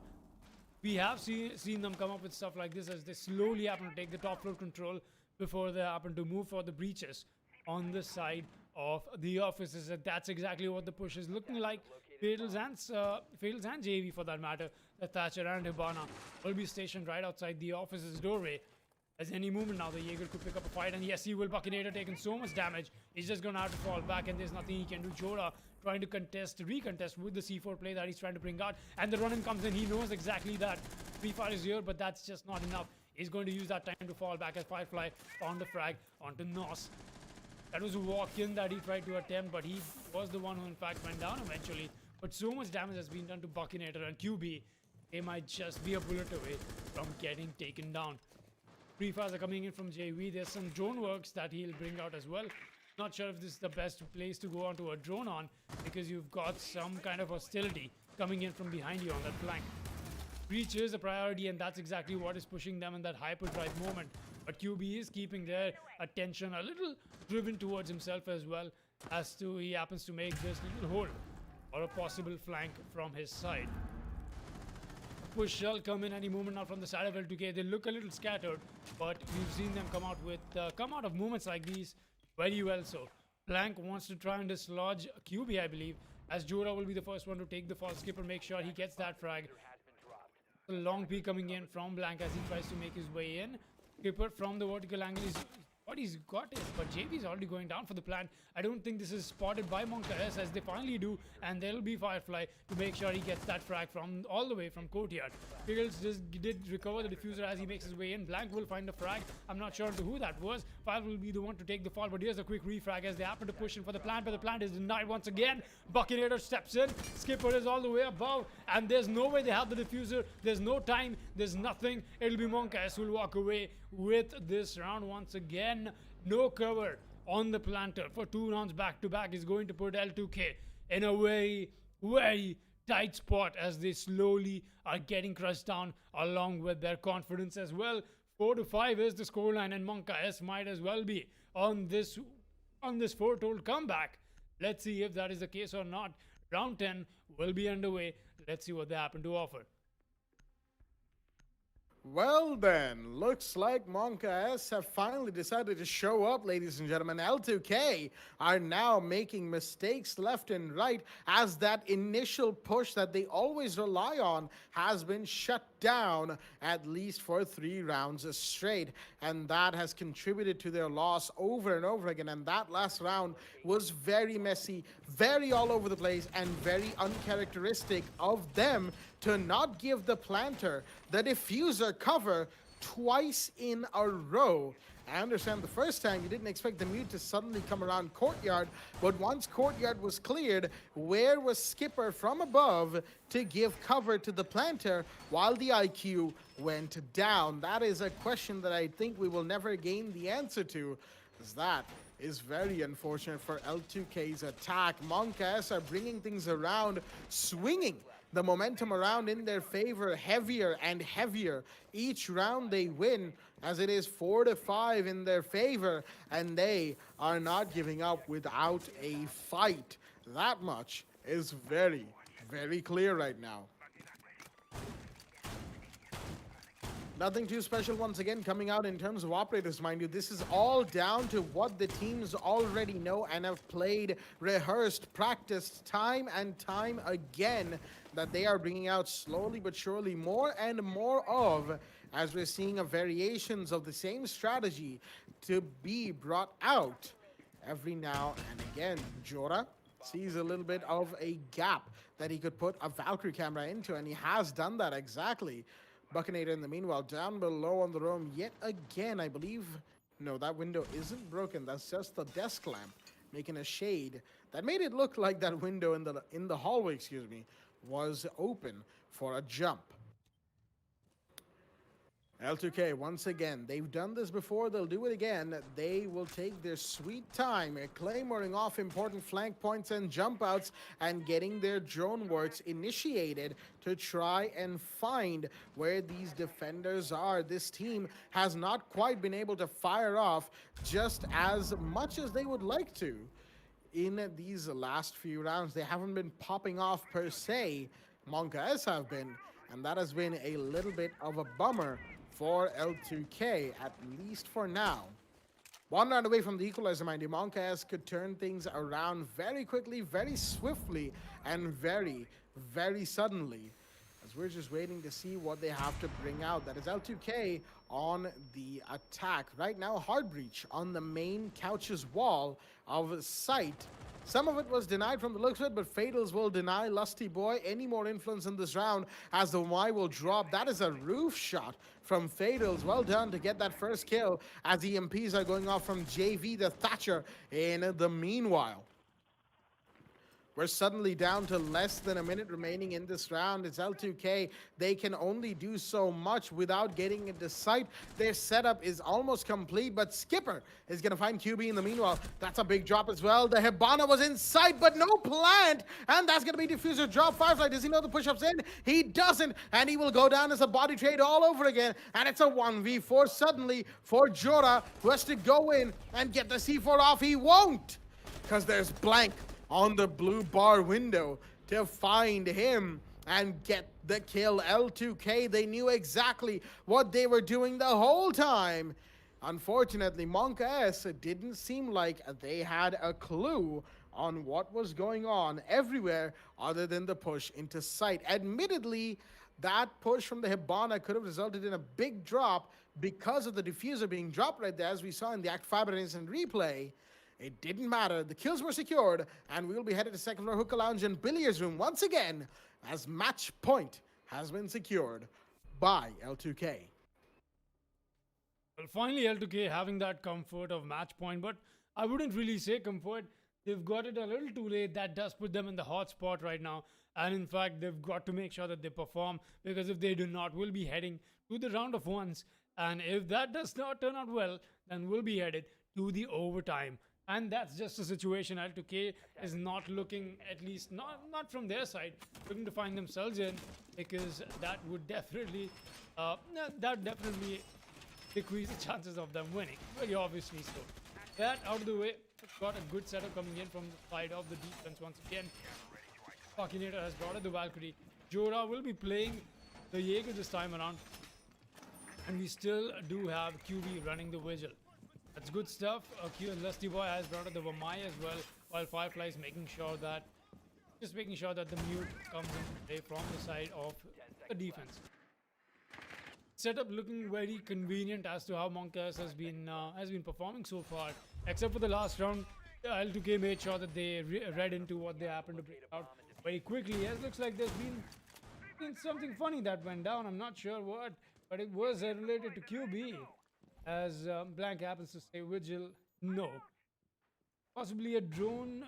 we have seen them come up with stuff like this as they slowly happen to take the top floor control before they happen to move for the breaches on the side of the offices. And that's exactly what the push is looking like. Fatals and JV for that matter, the Thatcher and Hibana will be stationed right outside the office's doorway. As any moment now, the Jaeger could pick up a fight, and yes, he will. Buckinator taking so much damage. He's just gonna have to fall back, and there's nothing he can do. Jora trying to recontest with the C4 play that he's trying to bring out, and the run-in comes in. He knows exactly that Free Fire is here, but that's just not enough. He's going to use that time to fall back as Firefly found a frag onto Nos. That was a walk-in that he tried to attempt, but he was the one who in fact went down eventually. But so much damage has been done to Buckinator and QB. They might just be a bullet away from getting taken down. Free fires are coming in from JV. There's some drone works that he'll bring out as well. Not sure if this is the best place to go onto a drone on, because you've got some kind of hostility coming in from behind you on that flank. Breach is a priority, and that's exactly what is pushing them in that hyperdrive moment. But QB is keeping their attention a little driven towards himself as well, as to he happens to make this little hole or a possible flank from his side. Push shall come in any moment now from the side of L2K. They look a little scattered, but we've seen them come out of moments like these very well. So Blank wants to try and dislodge QB, I believe, as Jora will be the first one to take the false skipper, make sure he gets that frag. A long peek coming in from Blank as he tries to make his way in. Skipper from the vertical angle is what he's got it, but JV is already going down for the plant. I don't think this is spotted by Monka S, as they finally do, and there'll be Firefly to make sure he gets that frag from all the way from courtyard. Pickles just did recover the diffuser as he makes his way in. Blank will find a frag. I'm not sure to who that was. Fire will be the one to take the fall, but here's a quick refrag as they happen to push in for the plant, but the plant is denied once again. Buckinator steps in. Skipper is all the way above, and there's no way they have the diffuser. There's no time. There's nothing. It'll be Monka S who will walk away with this round once again. No cover on the planter for 2 rounds back to back is going to put L2K in a very, very tight spot as they slowly are getting crushed down along with their confidence as well. 4-5 is the scoreline, and Monka S might as well be on this foretold comeback. Let's see if that is the case or not. Round 10 will be underway. Let's see what they happen to offer. Well then, looks like Monka S have finally decided to show up, ladies and gentlemen. L2K are now making mistakes left and right as that initial push that they always rely on has been shut down at least for 3 rounds straight, and that has contributed to their loss over and over again. And that last round was very messy, very all over the place, and very uncharacteristic of them to not give the planter the diffuser cover twice in a row. I understand the first time you didn't expect the mute to suddenly come around courtyard, but once courtyard was cleared, where was Skipper from above to give cover to the planter while the IQ went down? That is a question that I think we will never gain the answer to, as that is very unfortunate for L2K's attack. Monka S are bringing things around, swinging the momentum around in their favor heavier and heavier each round they win, as it is 4-5 in their favor, and they are not giving up without a fight. That much is very, very clear right now. Nothing too special once again coming out in terms of operators, mind you. This is all down to what the teams already know and have played, rehearsed, practiced time and time again, that they are bringing out slowly but surely more and more of, as we're seeing variations of the same strategy to be brought out every now and again. Jora sees a little bit of a gap that he could put a Valkyrie camera into, and he has done that exactly. Buckinator in the meanwhile down below on the roam yet again, I believe. No, that window isn't broken. That's just the desk lamp making a shade that made it look like that window in the hallway, excuse me, was open for a jump. L2K, once again, they've done this before, they'll do it again. They will take their sweet time, claymoring off important flank points and jump outs and getting their drone works initiated to try and find where these defenders are. This team has not quite been able to fire off just as much as they would like to. in these last few rounds. They haven't been popping off per se. Monka S have been, and that has been a little bit of a bummer for L2K, at least for now. One round away from the equalizer, mind you. Monka S could turn things around very quickly, very swiftly, and very, very suddenly. As we're just waiting to see what they have to bring out. That is L2K on the attack. Right now, hard breach on the main couch's wall of sight. Some of it was denied from the looks of it, but Fatals will deny Lusty Boy any more influence in this round as the Y will drop. That is a roof shot from Fatals. Well done to get that first kill as the EMPs are going off from JV the Thatcher in the meanwhile. We're suddenly down to less than a minute remaining in this round. It's L2K. They can only do so much without getting into sight. Their setup is almost complete, but Skipper is going to find QB in the meanwhile. That's a big drop as well. The Hibana was in sight, but no plant. And that's going to be Diffuser drop. Firefly, does he know the push-ups in? He doesn't. And he will go down as a body trade all over again. And it's a 1v4 suddenly for Jora, who has to go in and get the C4 off. He won't, because there's blank on the blue bar window to find him and get the kill. L2K, they knew exactly what they were doing the whole time. Unfortunately, Monka S, it didn't seem like they had a clue on what was going on everywhere other than the push into sight. Admittedly, that push from the Hibana could have resulted in a big drop because of the diffuser being dropped right there, as we saw in the ACT Fibernet instant replay. It didn't matter. The kills were secured, and we'll be headed to second floor hookah lounge and billiards room once again, as match point has been secured by L2K. Well, finally, L2K having that comfort of match point, but I wouldn't really say comfort. They've got it a little too late. That does put them in the hot spot right now. And in fact, they've got to make sure that they perform, because if they do not, we'll be heading to the round of ones. And if that does not turn out well, then we'll be headed to the overtime. And that's just a situation L2K is not looking, at least not from their side, looking to find themselves in, because that would definitely decrease the chances of them winning. Very obviously so. That out of the way, got a good setup coming in from the side of the defense once again. Fakinator has brought out the Valkyrie. Jora will be playing the Jaeger this time around. And we still do have QB running the Vigil. That's good stuff. Lusty Boy has brought out the Vamai as well, while Firefly is making sure that the mute comes into play from the side of the defense. Setup looking very convenient as to how Monkas has been performing so far, except for the last round. L2K made sure that they read into what they happened to break out very quickly. Yes, looks like there's been something funny that went down. I'm not sure what, but it was related to QB. As Blank happens to say, Vigil, no. Possibly a drone.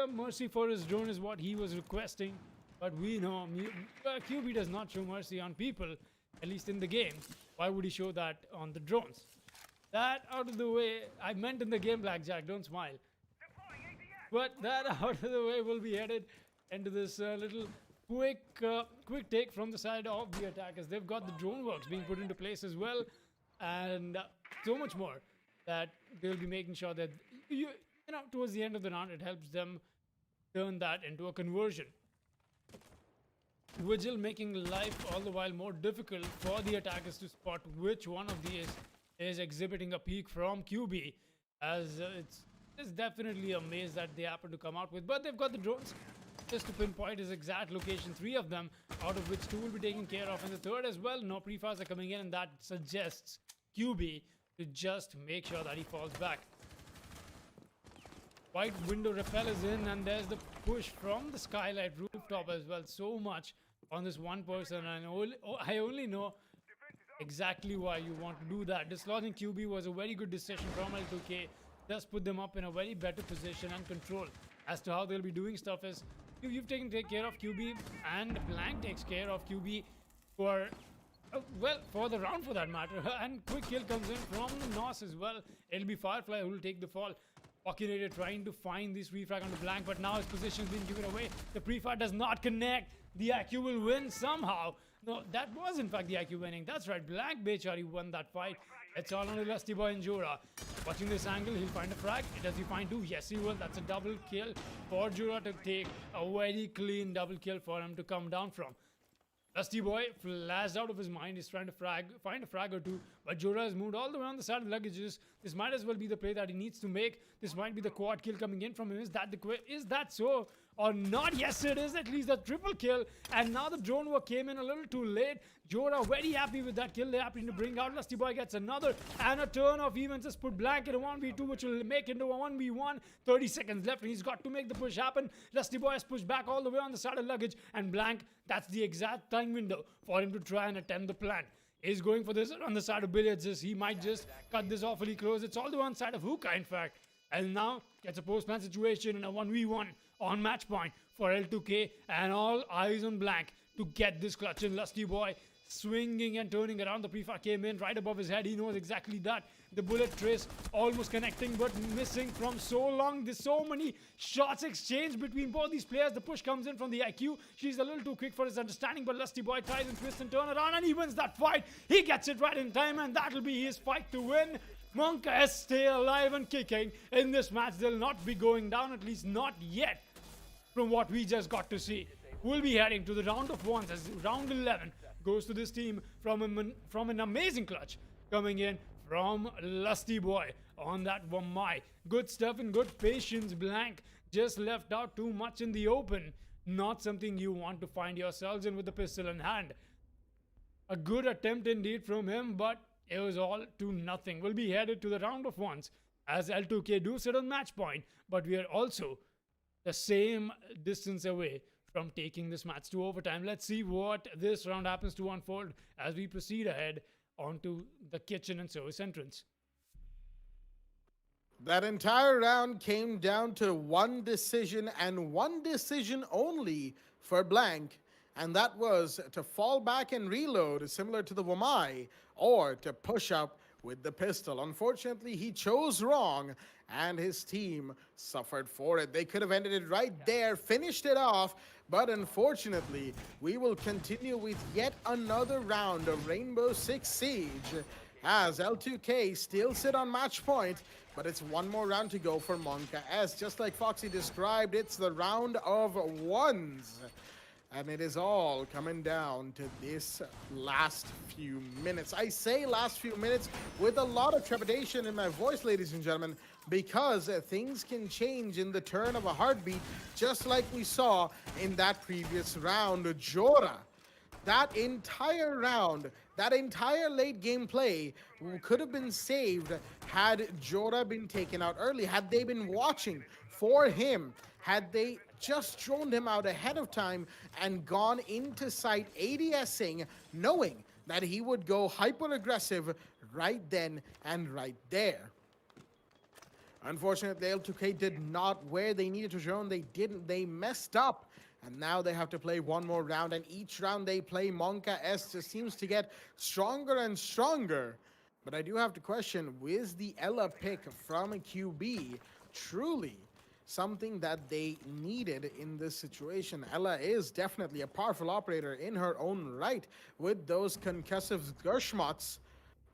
Mercy for his drone is what he was requesting. But we know QB does not show mercy on people, at least in the game. Why would he show that on the drones? That out of the way. I meant in the game, Blackjack, don't smile. But that out of the way, will be headed into this little quick take from the side of the attackers. They've got the drone works being put into place as well. And so much more that they'll be making sure that, towards the end of the round, it helps them turn that into a conversion. Vigil making life all the while more difficult for the attackers to spot which one of these is exhibiting a peak from QB, as it's definitely a maze that they happen to come out with. But they've got the drones just to pinpoint his exact location, 3 of them, out of which 2 will be taken care of, and the third as well. No pre-fires are coming in, and that suggests QB to just make sure that he falls back. White window repel is in, and there's the push from the skylight rooftop as well. So much on this one person, and I only know exactly why you want to do that. Dislodging QB was a very good decision from L2K. Does put them up in a very better position and control as to how they'll be doing stuff. Is you've taken care of QB, and Blank takes care of QB for the round for that matter. And quick kill comes in from the NOS as well. It'll be Firefly who will take the fall. Fakinator trying to find this refrag on the Blank, but now his position's been given away. The pre-fire does not connect. The IQ will win somehow. No, that was in fact the IQ winning. That's right, Blank Bechari won that fight. It's all on the Lusty Boy and Jura. Watching this angle, he'll find a frag. Does he find two? Yes, he will. That's a double kill for Jura to take. A very clean double kill for him to come down from. Lusty Boy flashed out of his mind. He's trying to find a frag or two, but Jura has moved all the way on the side of the luggages. This might as well be the play that he needs to make. This might be the quad kill coming in from him. Is that so or not? Yes, it is. At least a triple kill. And now the drone work came in a little too late. Jura very happy with that kill. They're happy to bring out. Lusty Boy gets another, and a turn of events has put Blank in a 1v2, which will make into a 1v1. 30 seconds left, and he's got to make the push happen. Lusty Boy has pushed back all the way on the side of luggage, and Blank, that's the exact time window for him to try and attempt the plan. He's going for this on the side of billiards. He might just cut this awfully close. It's all the one side of Hookah, in fact. And now gets a post-plan situation in a 1v1 on match point for L2K, and all eyes on Blank to get this clutch in. Lusty Boy swinging and turning around. The pre-fire came in right above his head. He knows exactly that. The bullet trace almost connecting but missing from so long. There's so many shots exchanged between both these players. The push comes in from the IQ. She's a little too quick for his understanding, but Lusty Boy tries and twists and turn around, and he wins that fight. He gets it right in time, and that'll be his fight to win. Monka S stay alive and kicking in this match. They'll not be going down, at least not yet, from what we just got to see. We'll be heading to the round of ones as round 11 goes to this team from an amazing clutch coming in from Lusty Boy on that Wamai. Good stuff and good patience. Blank just left out too much in the open. Not something you want to find yourselves in with the pistol in hand. A good attempt indeed from him, but it was all to nothing. We'll be headed to the round of ones as L2K do sit on match point, but we are also the same distance away from taking this match to overtime. Let's see what this round happens to unfold as we proceed ahead onto the kitchen and service entrance. That entire round came down to one decision and one decision only for Blank, and that was to fall back and reload similar to the Wamai, or to push up with the pistol. Unfortunately, he chose wrong, and his team suffered for it. They could have ended it right there, finished it off, but unfortunately, we will continue with yet another round of Rainbow Six Siege, as L2K still sit on match point, but it's one more round to go for Monka S. Just like Foxy described, it's the round of ones. And it is all coming down to this last few minutes. I say last few minutes with a lot of trepidation in my voice, ladies and gentlemen, because things can change in the turn of a heartbeat, just like we saw in that previous round. Jora, that entire round, that entire late game play could have been saved had Jora been taken out early, had they been watching for him, had they just droned him out ahead of time and gone into sight ADSing, knowing that he would go hyper aggressive right then and right there. Unfortunately, L2K did not where they needed to drone. They didn't. They messed up. And now they have to play one more round. And each round they play, Monka S just seems to get stronger and stronger. But I do have to question, is the Ella pick from a QB truly something that they needed in this situation? Ella is definitely a powerful operator in her own right with those concussive Gershmots.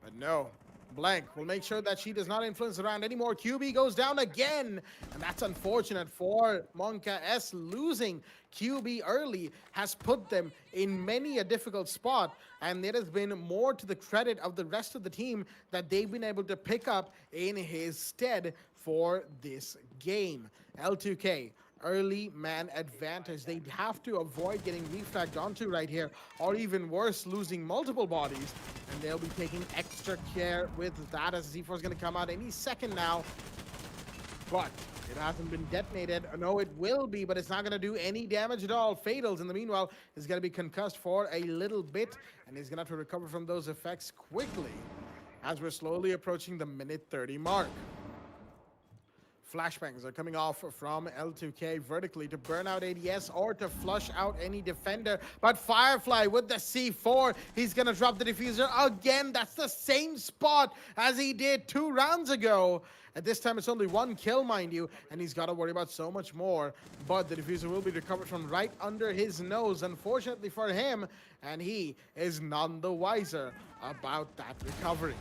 But no, Blank will make sure that she does not influence the round anymore. QB goes down again, and that's unfortunate for Monka S. Losing QB early has put them in many a difficult spot, and it has been more to the credit of the rest of the team that they've been able to pick up in his stead for this game. L2K, early man advantage. They have to avoid getting refragged onto right here, or even worse, losing multiple bodies, and they'll be taking extra care with that as Z4 is going to come out any second now. But it hasn't been detonated. No, it will be, but it's not going to do any damage at all. Fatals, in the meanwhile, is going to be concussed for a little bit, and he's going to have to recover from those effects quickly as we're slowly approaching the minute 30 mark. Flashbangs are coming off from L2K vertically to burn out ADS or to flush out any defender. But Firefly with the C4, he's going to drop the diffuser again. That's the same spot as he did 2 rounds ago. At this time, it's only 1 kill, mind you, and he's got to worry about so much more. But the diffuser will be recovered from right under his nose, unfortunately for him, and he is none the wiser about that recovery.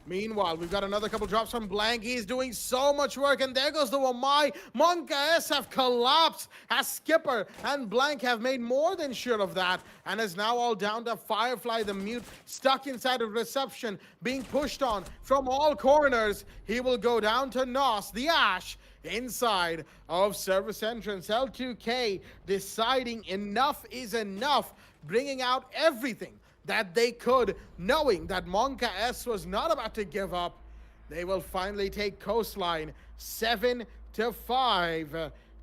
Meanwhile, we've got another couple drops from Blank. He's doing so much work, and there goes the Wamai. Monka S have collapsed as Skipper and Blank have made more than sure of that, and is now all down to Firefly, the mute, stuck inside of reception, being pushed on from all corners. He will go down to Nos, the Ash, inside of service entrance. L2K deciding enough is enough, bringing out everything that they could, knowing that Monka S was not about to give up. They will finally take Coastline 7-5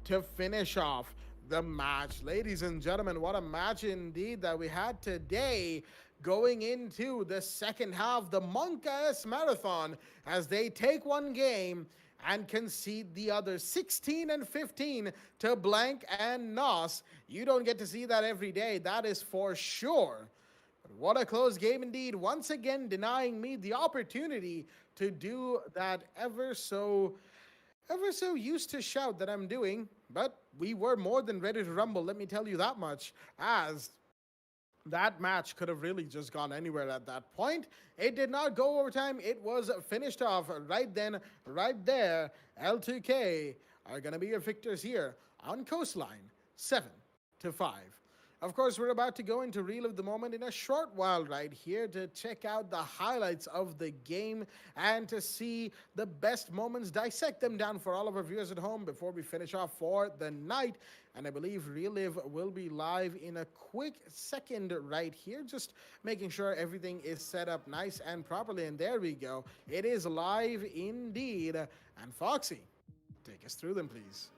to finish off the match. Ladies and gentlemen, what a match indeed that we had today, going into the second half, the Monka S marathon, as they take one game and concede the other. 16-15 to Blank and Nos. You don't get to see that every day, that is for sure. But what a close game indeed, once again denying me the opportunity to do that ever so used to shout that I'm doing. But we were more than ready to rumble, let me tell you that much, as that match could have really just gone anywhere at that point. It did not go overtime. It was finished off right then, right there. L2K are going to be your victors here on Coastline, 7-5. Of course, we're about to go into relive the moment in a short while right here to check out the highlights of the game and to see the best moments, dissect them down for all of our viewers at home before we finish off for the night. And I believe relive will be live in a quick second right here, just making sure everything is set up nice and properly. And there we go. It is live indeed. And Foxy, take us through them, please.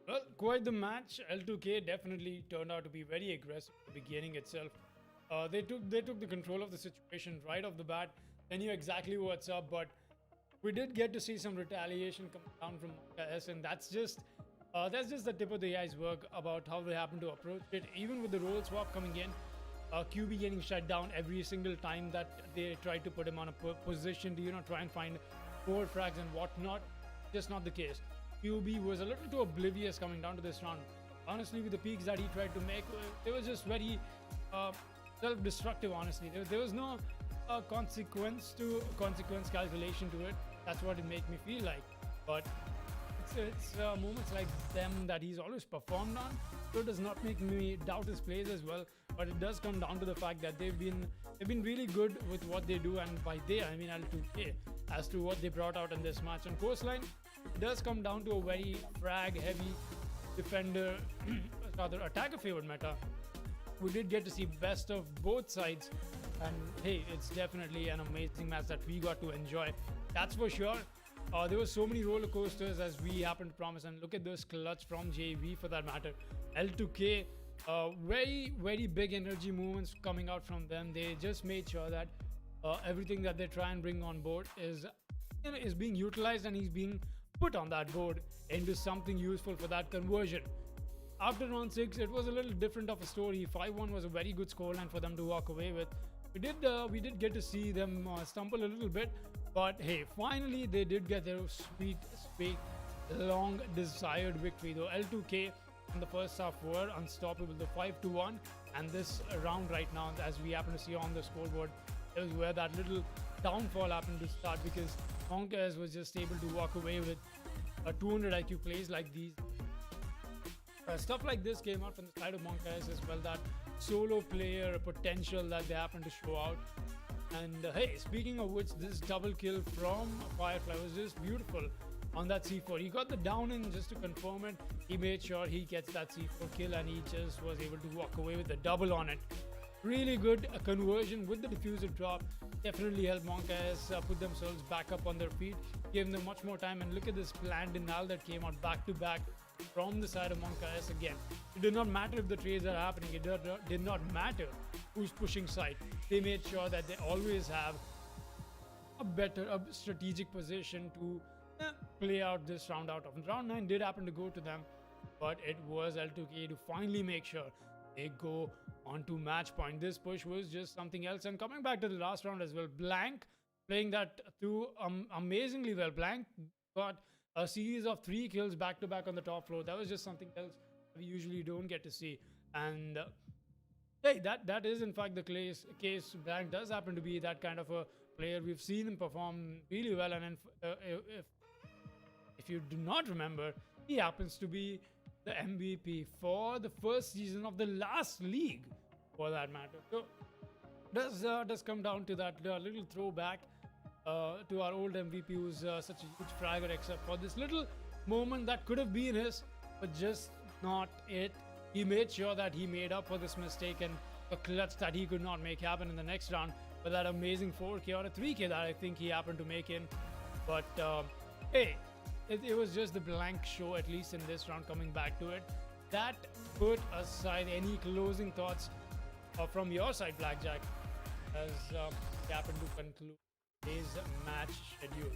Well, quite the match. L2K definitely turned out to be very aggressive at the beginning itself. They took the control of the situation right off the bat. They knew exactly what's up, but we did get to see some retaliation come down from S, and that's just the tip of the iceberg about how they happen to approach it. Even with the role swap coming in, QB getting shut down every single time that they tried to put him on a position to try and find 4 frags and whatnot. Just not the case. QB was a little too oblivious coming down to this round. Honestly, with the peaks that he tried to make, it was just very self-destructive, honestly. There was no consequence calculation to it. That's what it made me feel like. But it's moments like them that he's always performed on, so it does not make me doubt his plays as well. But it does come down to the fact that they've been really good with what they do, and by they I mean L2K, as to what they brought out in this match. On Coastline, it does come down to a very frag heavy defender rather attacker favored meta. We did get to see best of both sides, and hey, it's definitely an amazing match that we got to enjoy, that's for sure. There were so many roller coasters, as we happened to promise, and look at those clutch from JV for that matter. L2K, very big energy movements coming out from them. They just made sure that everything that they try and bring on board is being utilized, and he's being put on that board into something useful for that conversion. After round 6, it was a little different of a story. 5-1 was a very good scoreline for them to walk away with. We did get to see them stumble a little bit, but hey, finally they did get their sweet, long desired victory. Though L2K in the first half were unstoppable, the 5-1, and this round right now, as we happen to see on the scoreboard, is where that little downfall happened to start, because Monka was just able to walk away with 200 IQ plays like these. Stuff like this came out from the side of Monka as well, that solo player potential that they happen to show out. And hey, speaking of which, this double kill from Firefly was just beautiful on that C4. He got the down in just to confirm it. He made sure he gets that C4 kill, and he just was able to walk away with the double on it. Really good conversion with the diffuser drop. Definitely helped Monka put themselves back up on their feet, gave them much more time. And look at this planned denial that came out back to back from the side of Monka again. It did not matter if the trades are happening. It did not matter who's pushing side. They made sure that they always have a strategic position to play out this round out of. Round 9 did happen to go to them, but it was L2K to finally make sure they go on to match point. This push was just something else. And coming back to the last round as well, Blank playing that through amazingly well. Blank got a series of 3 kills back to back on the top floor. That was just something else we usually don't get to see. And hey, that is in fact the case. Blank does happen to be that kind of a player. We've seen him perform really well, and if you do not remember, he happens to be the MVP for the first season of the last league, for that matter. So does come down to that little throwback to our old MVP, who's such a huge fragger, except for this little moment that could have been his, but just not it. He made sure that he made up for this mistake and the clutch that he could not make happen in the next round with that amazing 4K or a 3K that I think he happened to make in. But hey, it was just the blank show, at least in this round. Coming back to it, that put aside any closing thoughts from your side, Blackjack, as we happen to conclude today's match schedule.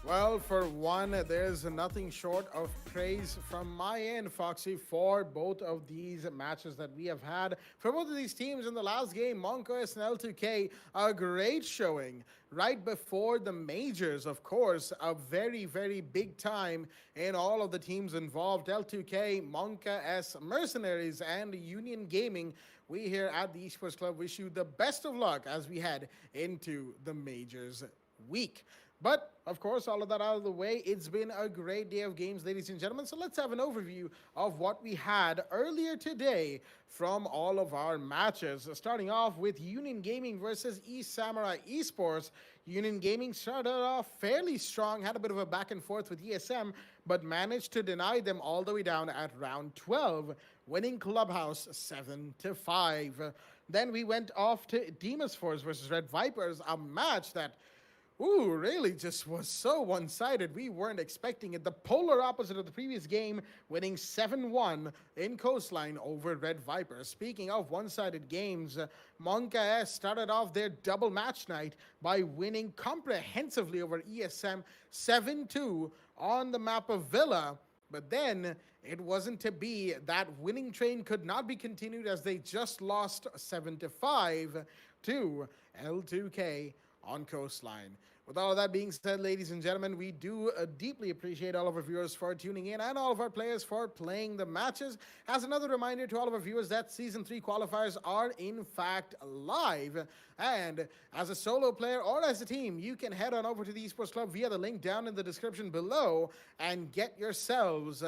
Well, for one, there's nothing short of praise from my end, Foxy, for both of these matches that we have had. For both of these teams in the last game, MonkOS and L2K, a great showing right before the majors, of course, a very, very big time in all of the teams involved. L2K, MonkOS, Mercenaries, and Union Gaming. We here at the Esports Club wish you the best of luck as we head into the majors week. But, of course, all of that out of the way, it's been a great day of games, ladies and gentlemen. So let's have an overview of what we had earlier today from all of our matches. Starting off with Union Gaming versus East Samurai Esports. Union Gaming started off fairly strong, had a bit of a back and forth with ESM, but managed to deny them all the way down at round 12, winning Clubhouse 7-5. Then we went off to Demon's Force versus Red Vipers, a match that really just was so one-sided. We weren't expecting it. The polar opposite of the previous game, winning 7-1 in Coastline over Red Viper. Speaking of one-sided games, MonkOS started off their double match night by winning comprehensively over ESM 7-2 on the map of Villa. But then it wasn't to be. That winning train could not be continued as they just lost 7-5 to L2K on Coastline. With all of that being said, ladies and gentlemen, we do deeply appreciate all of our viewers for tuning in and all of our players for playing the matches. As another reminder to all of our viewers that Season 3 qualifiers are in fact live. And as a solo player or as a team, you can head on over to the Esports Club via the link down in the description below and get yourselves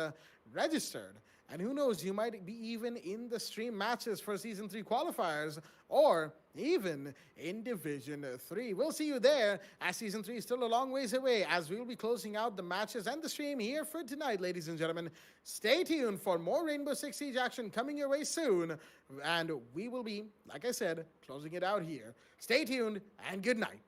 registered. And who knows, you might be even in the stream matches for Season 3 qualifiers or even in Division 3. We'll see you there, as Season 3 is still a long ways away, as we'll be closing out the matches and the stream here for tonight, ladies and gentlemen. Stay tuned for more Rainbow Six Siege action coming your way soon, and we will be, like I said, closing it out here. Stay tuned, and good night.